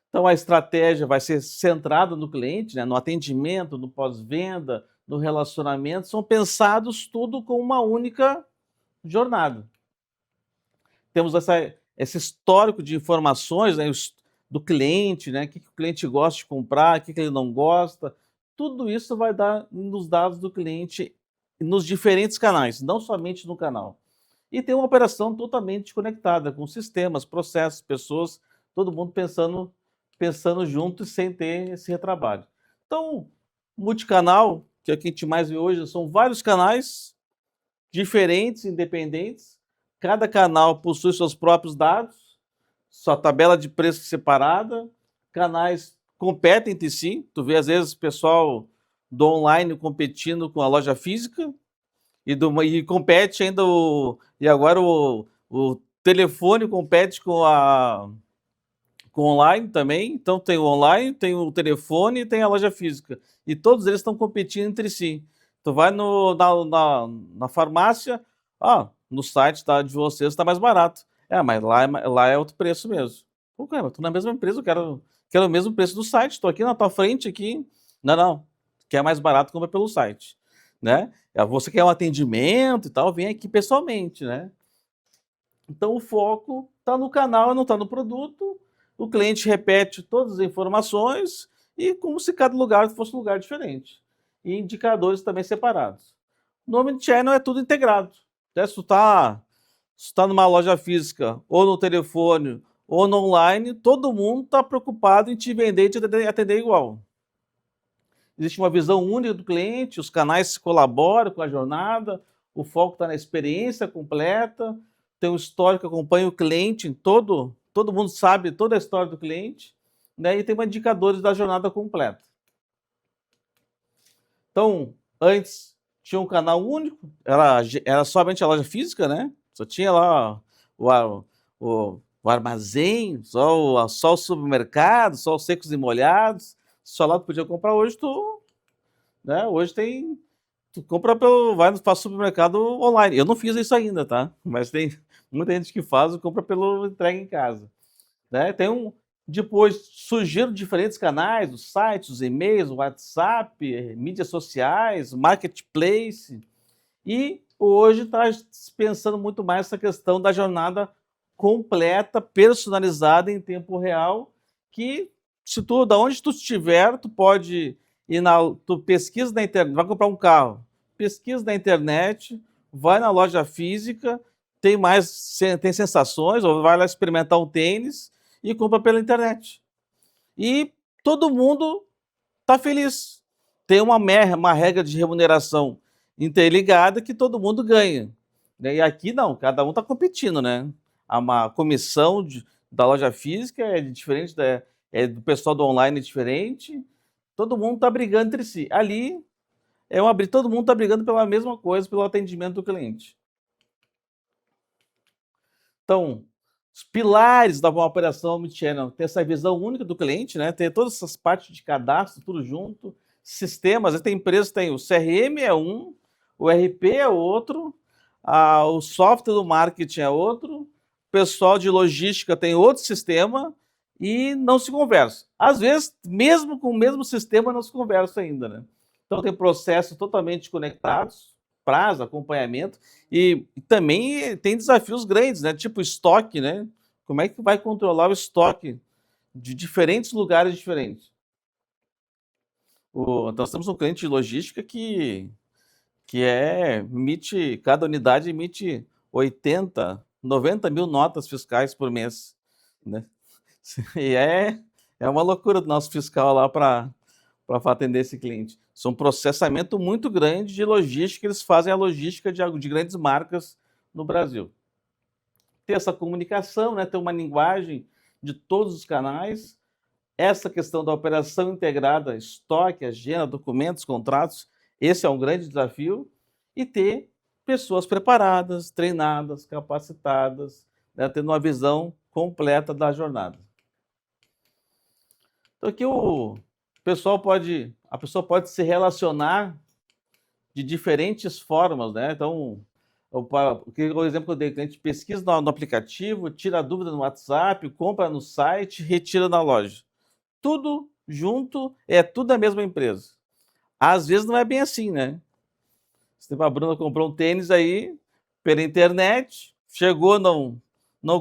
Então, a estratégia vai ser centrada no cliente, né, no atendimento, no pós-venda, no relacionamento, são pensados tudo com uma única jornada. Temos esse histórico de informações, né, do cliente, né, o que o cliente gosta de comprar, o que ele não gosta, tudo isso vai dar nos dados do cliente nos diferentes canais, não somente no canal. E tem uma operação totalmente conectada com sistemas, processos, pessoas, todo mundo pensando junto e sem ter esse retrabalho. Então, multicanal, que é o que a gente mais vê hoje, são vários canais diferentes, independentes. Cada canal possui seus próprios dados, sua tabela de preço separada, canais competem entre si. Tu vê, às vezes, o pessoal do online competindo com a loja física e compete ainda e agora o telefone compete com online também. Então tem o online, tem o telefone e tem a loja física. E todos eles estão competindo entre si. Tu vai na farmácia, no site de vocês está mais barato. Mas lá é outro preço mesmo. Pô, cara, eu tô na mesma empresa, eu quero o mesmo preço do site, estou aqui na tua frente aqui. Não. Quer mais barato, compra pelo site, né? Você quer um atendimento e tal, vem aqui pessoalmente, né? Então o foco está no canal e não está no produto. O cliente repete todas as informações e como se cada lugar fosse um lugar diferente. E indicadores também separados. No Omnichannel é tudo integrado. Até se tu tá numa loja física, ou no telefone, ou no online, todo mundo está preocupado em te vender e te atender igual. Existe uma visão única do cliente, os canais se colaboram com a jornada, o foco está na experiência completa, tem um histórico que acompanha o cliente, todo mundo sabe toda a história do cliente, né? E tem indicadores da jornada completa. Então, antes tinha um canal único, era somente a loja física, né? Só tinha lá o armazém, só o supermercado, só os secos e molhados, só lá tu podia comprar. Hoje hoje tu compra faz supermercado online. Eu não fiz isso ainda, tá? Mas tem muita gente que faz e compra pelo entrega em casa, né? Depois surgiram diferentes canais, os sites, os e-mails, o WhatsApp, mídias sociais, marketplace. E hoje está pensando muito mais essa questão da jornada completa, personalizada em tempo real, que se tu, da onde tu estiver, tu pode ir tu pesquisa na internet, vai comprar um carro, pesquisa na internet, vai na loja física, tem sensações, ou vai lá experimentar um tênis e compra pela internet. E todo mundo está feliz. Tem uma regra de remuneração interligada que todo mundo ganha. Né? E aqui não, cada um está competindo, né? A comissão da loja física é diferente, do pessoal do online é diferente. Todo mundo está brigando entre si. Ali todo mundo está brigando pela mesma coisa, pelo atendimento do cliente. Então, os pilares da operação omnichannel, ter essa visão única do cliente, né? Ter todas essas partes de cadastro, tudo junto, sistemas, tem empresas, tem o CRM é um, o RP é outro, o software do marketing é outro, o pessoal de logística tem outro sistema e não se conversa. Às vezes, mesmo com o mesmo sistema, não se conversa ainda, né? Então, tem processos totalmente conectados, prazo, acompanhamento, e também tem desafios grandes, né? Tipo estoque, né? Como é que vai controlar o estoque de diferentes lugares diferentes? Nós temos um cliente de logística que cada unidade emite 80, 90 mil notas fiscais por mês, né? E é uma loucura do nosso fiscal lá para atender esse cliente. Isso é um processamento muito grande de logística, eles fazem a logística de grandes marcas no Brasil. Ter essa comunicação, né, ter uma linguagem de todos os canais, essa questão da operação integrada, estoque, agenda, documentos, contratos, esse é um grande desafio, e ter pessoas preparadas, treinadas, capacitadas, né, tendo uma visão completa da jornada. Então aqui a pessoa pode se relacionar de diferentes formas, né? Então, o exemplo que eu dei, a gente pesquisa no aplicativo, tira a dúvida no WhatsApp, compra no site, retira na loja. Tudo junto, tudo a mesma empresa. Às vezes não é bem assim, né? A Bruna comprou um tênis aí pela internet, chegou, não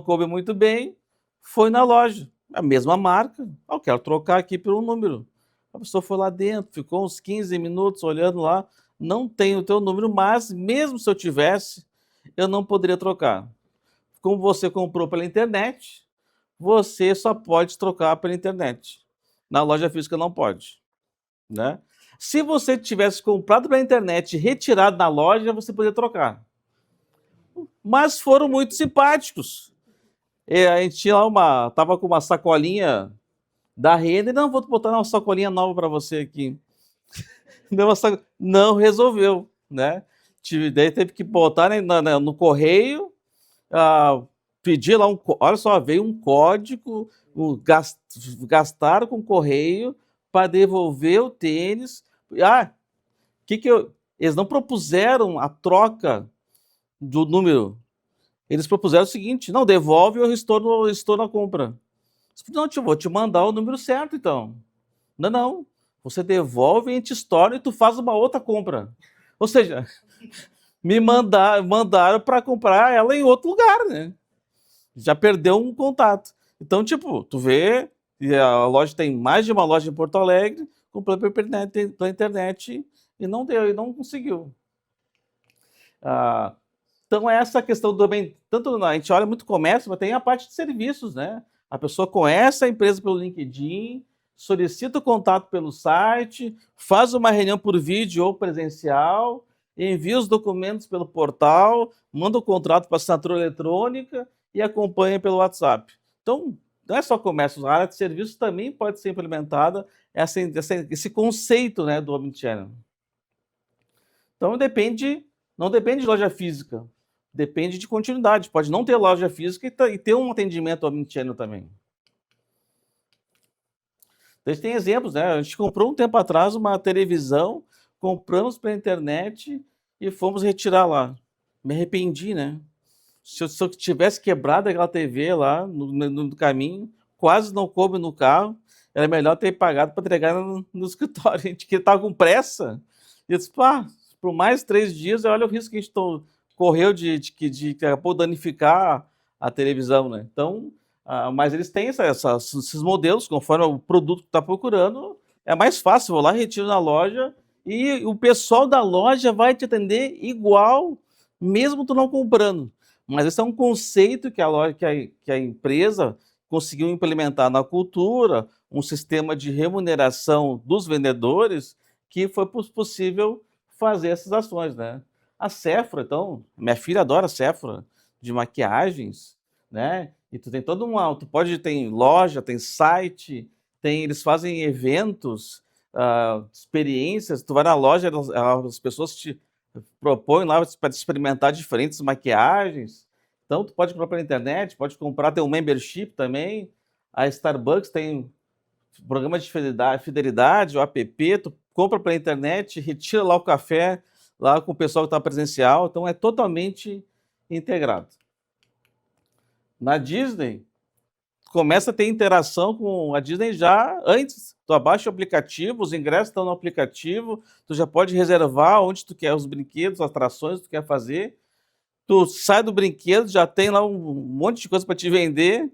coube muito bem, foi na loja. A mesma marca, eu quero trocar aqui por um número. A pessoa foi lá dentro, ficou uns 15 minutos olhando lá, não tem o teu número, mas mesmo se eu tivesse, eu não poderia trocar. Como você comprou pela internet, você só pode trocar pela internet. Na loja física não pode, né? Se você tivesse comprado pela internet e retirado na loja, você poderia trocar. Mas foram muito simpáticos. A gente tinha tava com uma sacolinha da Renner, não, vou botar uma sacolinha nova para você aqui. Não resolveu, né? Daí teve que botar no correio, pedir lá olha só, veio um código, gastaram com o correio para devolver o tênis. Eles não propuseram a troca do número. Eles propuseram o seguinte: não, devolve ou estou na compra. Não, vou te mandar o número certo, então. Não. Você devolve, a gente estoura e tu faz uma outra compra. Ou seja, me mandaram para comprar ela em outro lugar, né? Já perdeu um contato. Então, tu vê, a loja tem mais de uma loja em Porto Alegre, comprou pela internet e não deu, e não conseguiu. Então, essa questão tanto a gente olha muito comércio, mas tem a parte de serviços, né? A pessoa conhece a empresa pelo LinkedIn, solicita o contato pelo site, faz uma reunião por vídeo ou presencial, envia os documentos pelo portal, manda o contrato para assinatura eletrônica e acompanha pelo WhatsApp. Então, não é só comércio, a área de serviços também pode ser implementada esse conceito, né, do omnichannel. Então, não depende de loja física, depende de continuidade. Pode não ter loja física e ter um atendimento omnichannel também. Então, a gente tem exemplos, né? A gente comprou um tempo atrás uma televisão, compramos pela internet e fomos retirar lá. Me arrependi, né? Se eu tivesse quebrado aquela TV lá no caminho, quase não coube no carro, era melhor ter pagado para entregar no escritório. A gente que estava com pressa. E eu disse, por mais 3 dias, olha o risco que a gente correu de acabou danificar a televisão, né? Então, mas eles têm esses modelos, conforme o produto que está procurando, é mais fácil, vou lá, retiro na loja e o pessoal da loja vai te atender igual, mesmo tu não comprando. Mas esse é um conceito que a loja, que a empresa conseguiu implementar na cultura, um sistema de remuneração dos vendedores que foi possível fazer essas ações, né? A Sephora, então, minha filha adora Sephora, de maquiagens, né? E tu tem todo tu tem loja, tem site, eles fazem eventos, experiências, tu vai na loja, as pessoas te propõem lá para experimentar diferentes maquiagens. Então, tu pode comprar pela internet, pode comprar, tem um membership também. A Starbucks tem programa de fidelidade, o app, tu compra pela internet, retira lá o café, lá com o pessoal que está presencial. Então, é totalmente integrado. Na Disney, começa a ter interação com a Disney já antes. Tu abaixa o aplicativo, os ingressos estão no aplicativo, tu já pode reservar onde tu quer os brinquedos, as atrações que tu quer fazer. Tu sai do brinquedo, já tem lá um monte de coisa para te vender.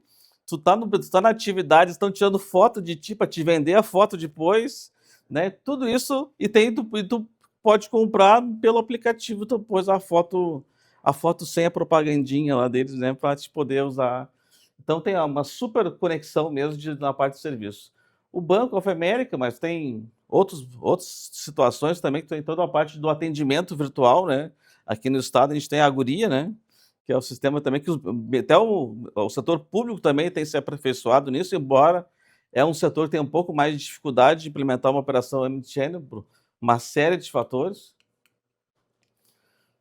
Tu tá na atividade, estão tirando foto de ti para te vender a foto depois, né? Tudo isso e tu pode comprar pelo aplicativo, tu pôs a foto sem a propagandinha lá deles, né, para te poder usar. Então tem uma super conexão mesmo na parte de serviço. O Banco of America, mas tem outras situações também, que tem toda a parte do atendimento virtual, né? Aqui no estado a gente tem a Guria, né? Que é o sistema também que até o setor público também tem se aperfeiçoado nisso, embora é um setor que tem um pouco mais de dificuldade de implementar uma operação omnichannel por uma série de fatores.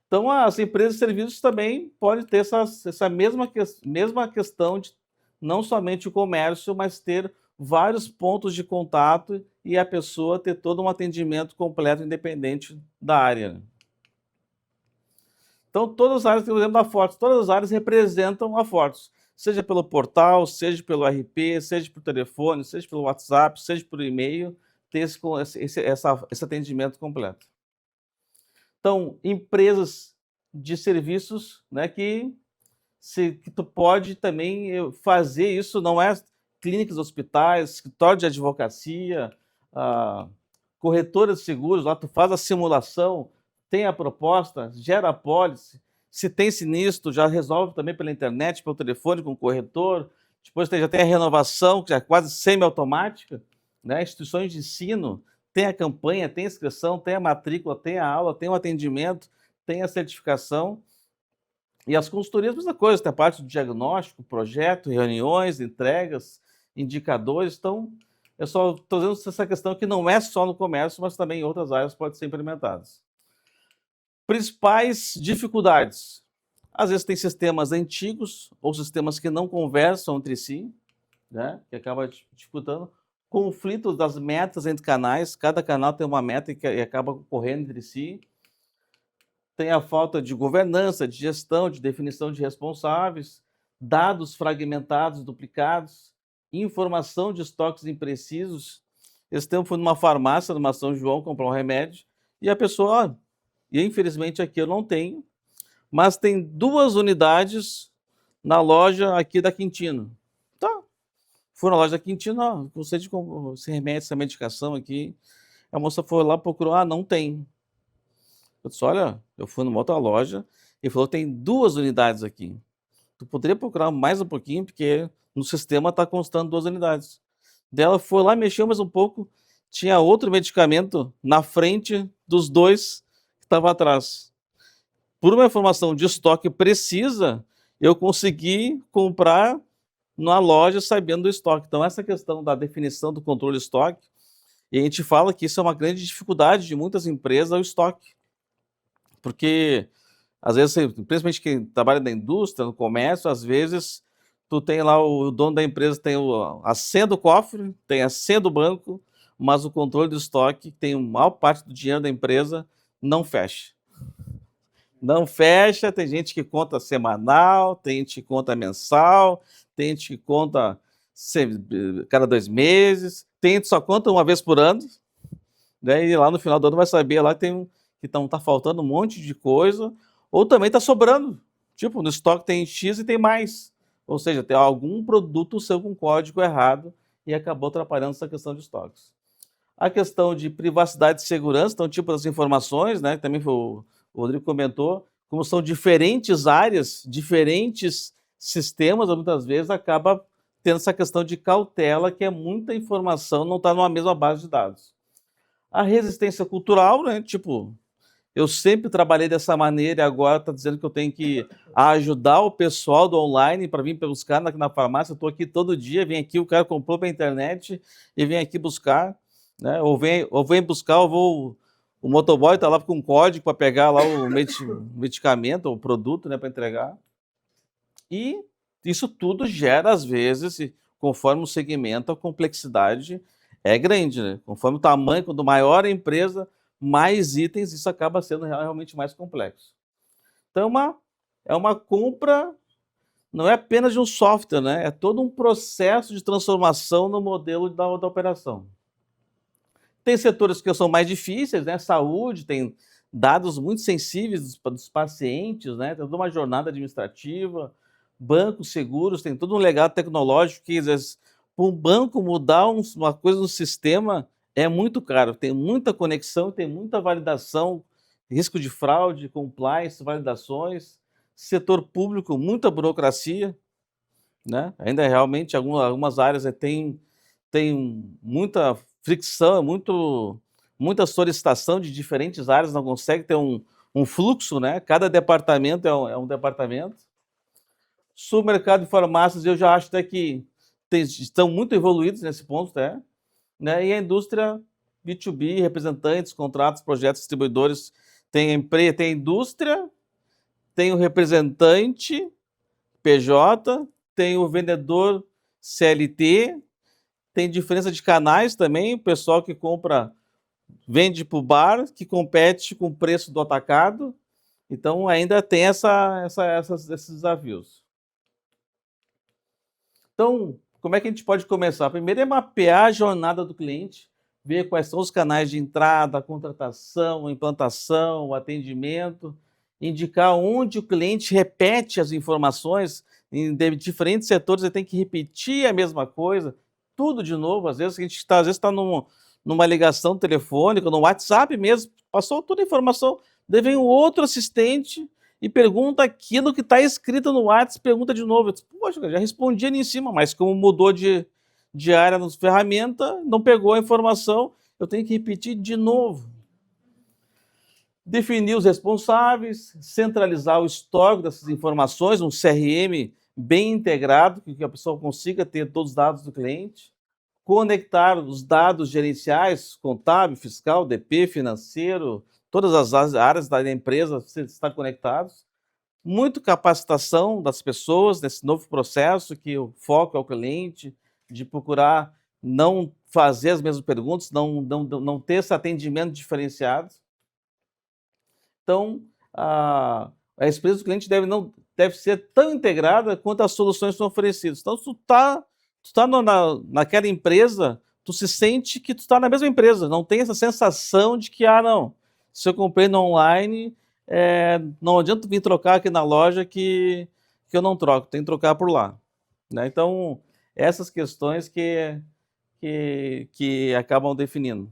Então, as empresas de serviços também podem ter essa mesma questão de não somente o comércio, mas ter vários pontos de contato e a pessoa ter todo um atendimento completo, independente da área. Então, todas as áreas, por exemplo, da Fortus, todas as áreas representam a Fortus, seja pelo portal, seja pelo RP, seja por telefone, seja pelo WhatsApp, seja por e-mail, ter esse atendimento completo. Então, empresas de serviços, né, que tu pode também fazer isso, não é clínicas, hospitais, escritório de advocacia, corretoras de seguros, lá tu faz a simulação, tem a proposta, gera a pólice, se tem sinistro, já resolve também pela internet, pelo telefone, com o corretor, depois já tem a renovação, que já é quase semi-automática, né? Instituições de ensino, tem a campanha, tem a inscrição, tem a matrícula, tem a aula, tem o atendimento, tem a certificação. E as consultorias, a mesma coisa, tem a parte do diagnóstico, projeto, reuniões, entregas, indicadores. Então, eu só estou dizendo essa questão que não é só no comércio, mas também em outras áreas podem ser implementadas. Principais dificuldades. Às vezes tem sistemas antigos ou sistemas que não conversam entre si, né, que acaba dificultando. Conflitos das metas entre canais, cada canal tem uma meta e acaba correndo entre si. Tem a falta de governança, de gestão, de definição de responsáveis, dados fragmentados, duplicados, informação de estoques imprecisos. Esse tempo fui numa farmácia, numa São João, comprar um remédio, e a pessoa, e infelizmente aqui eu não tenho, mas tem 2 unidades na loja aqui da Quintino. Tá. Fui na loja da Quintino, gostei de esse remédio, essa medicação aqui. A moça foi lá, procurou, não tem. Eu disse, olha, eu fui numa outra loja e falou, tem 2 unidades aqui. Tu poderia procurar mais um pouquinho, porque no sistema está constando 2 unidades. Dela foi lá, mexeu mais um pouco, tinha outro medicamento na frente dos 2 que estavam atrás. Por uma informação de estoque precisa, eu consegui comprar na loja sabendo do estoque. Então, essa questão da definição do controle de estoque, e a gente fala que isso é uma grande dificuldade de muitas empresas, o estoque. Porque, às vezes, principalmente quem trabalha na indústria, no comércio, às vezes, tu tem lá, o dono da empresa tem a senha do cofre, tem a senha do banco, mas o controle do estoque, que tem a maior parte do dinheiro da empresa, não fecha. Não fecha, tem gente que conta semanal, tem gente que conta mensal, tem gente que conta cada 2 meses, tem gente que só conta uma vez por ano, né? E lá no final do ano vai saber lá que tá faltando um monte de coisa, ou também está sobrando. Tipo, no estoque tem X e tem mais. Ou seja, tem algum produto seu com código errado e acabou atrapalhando essa questão de estoques. A questão de privacidade e segurança, então, tipo das informações, né, que também o Rodrigo comentou, como são diferentes áreas, diferentes sistemas, muitas vezes acaba tendo essa questão de cautela, que é muita informação, não está numa mesma base de dados. A resistência cultural, né, tipo, eu sempre trabalhei dessa maneira e agora está dizendo que eu tenho que ajudar o pessoal do online para vir buscar na farmácia. Eu estou aqui todo dia, vem aqui, o cara comprou pela internet e vem aqui buscar, né? Ou vem buscar, o motoboy está lá com um código para pegar lá o medicamento, o produto, né, para entregar. E isso tudo gera, às vezes, conforme o segmento, a complexidade é grande, né? Conforme o tamanho, quanto maior a empresa, mais itens, isso acaba sendo realmente mais complexo. Então, é uma compra, não é apenas de um software, né? É todo um processo de transformação no modelo da operação. Tem setores que são mais difíceis, né? Saúde, tem dados muito sensíveis dos pacientes, né? Tem toda uma jornada administrativa. Bancos, seguros, tem todo um legado tecnológico que, às vezes, para um banco mudar uma coisa no sistema é muito caro. Tem muita conexão, tem muita validação, risco de fraude, compliance, validações. Setor público, muita burocracia, né? Ainda realmente algumas áreas tem muita fricção, muita solicitação de diferentes áreas, não consegue ter um fluxo, né? Cada departamento é um departamento. Supermercado e farmácias, eu já acho até que estão muito evoluídos nesse ponto, né? E a indústria B2B, representantes, contratos, projetos, distribuidores, tem a indústria, tem o representante PJ, tem o vendedor CLT, tem diferença de canais também, o pessoal que vende para o bar, que compete com o preço do atacado, então ainda tem esses desafios. Então, como é que a gente pode começar? Primeiro é mapear a jornada do cliente, ver quais são os canais de entrada, a contratação, a implantação, o atendimento, indicar onde o cliente repete as informações. Em diferentes setores ele tem que repetir a mesma coisa, tudo de novo. Às vezes a gente está numa ligação telefônica, no WhatsApp mesmo, passou toda a informação, daí vem um outro assistente e pergunta aquilo que está escrito no WhatsApp, pergunta de novo. Eu disse, poxa, já respondi ali em cima, mas como mudou de área nas ferramentas, não pegou a informação, eu tenho que repetir de novo. Definir os responsáveis, centralizar o histórico dessas informações, um CRM bem integrado, que a pessoa consiga ter todos os dados do cliente, conectar os dados gerenciais, contábil, fiscal, DP, financeiro, todas as áreas da empresa estar conectados. Muito capacitação das pessoas nesse novo processo, que o foco é o cliente, de procurar não fazer as mesmas perguntas, não ter esse atendimento diferenciado. Então, a experiência do cliente deve ser tão integrada quanto as soluções são oferecidas. Então, se tu está naquela empresa, tu se sente que tu está na mesma empresa, não tem essa sensação de que, não, se eu comprei no online, não adianta vir trocar aqui na loja que eu não troco, tem que trocar por lá, né? Então, essas questões que acabam definindo.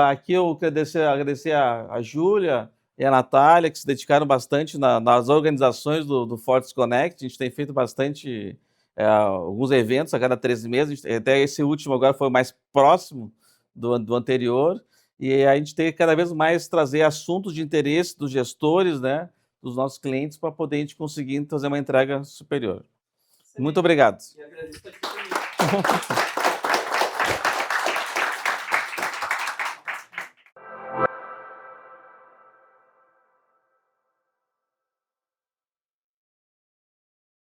Aqui eu quero agradecer a Júlia e a Natália, que se dedicaram bastante nas organizações do Fortes Connect. A gente tem feito bastante alguns eventos a cada 13 meses, até esse último agora foi mais próximo do anterior, e a gente tem cada vez mais trazer assuntos de interesse dos gestores, né, dos nossos clientes, para poder a gente conseguir fazer uma entrega superior. Muito obrigado.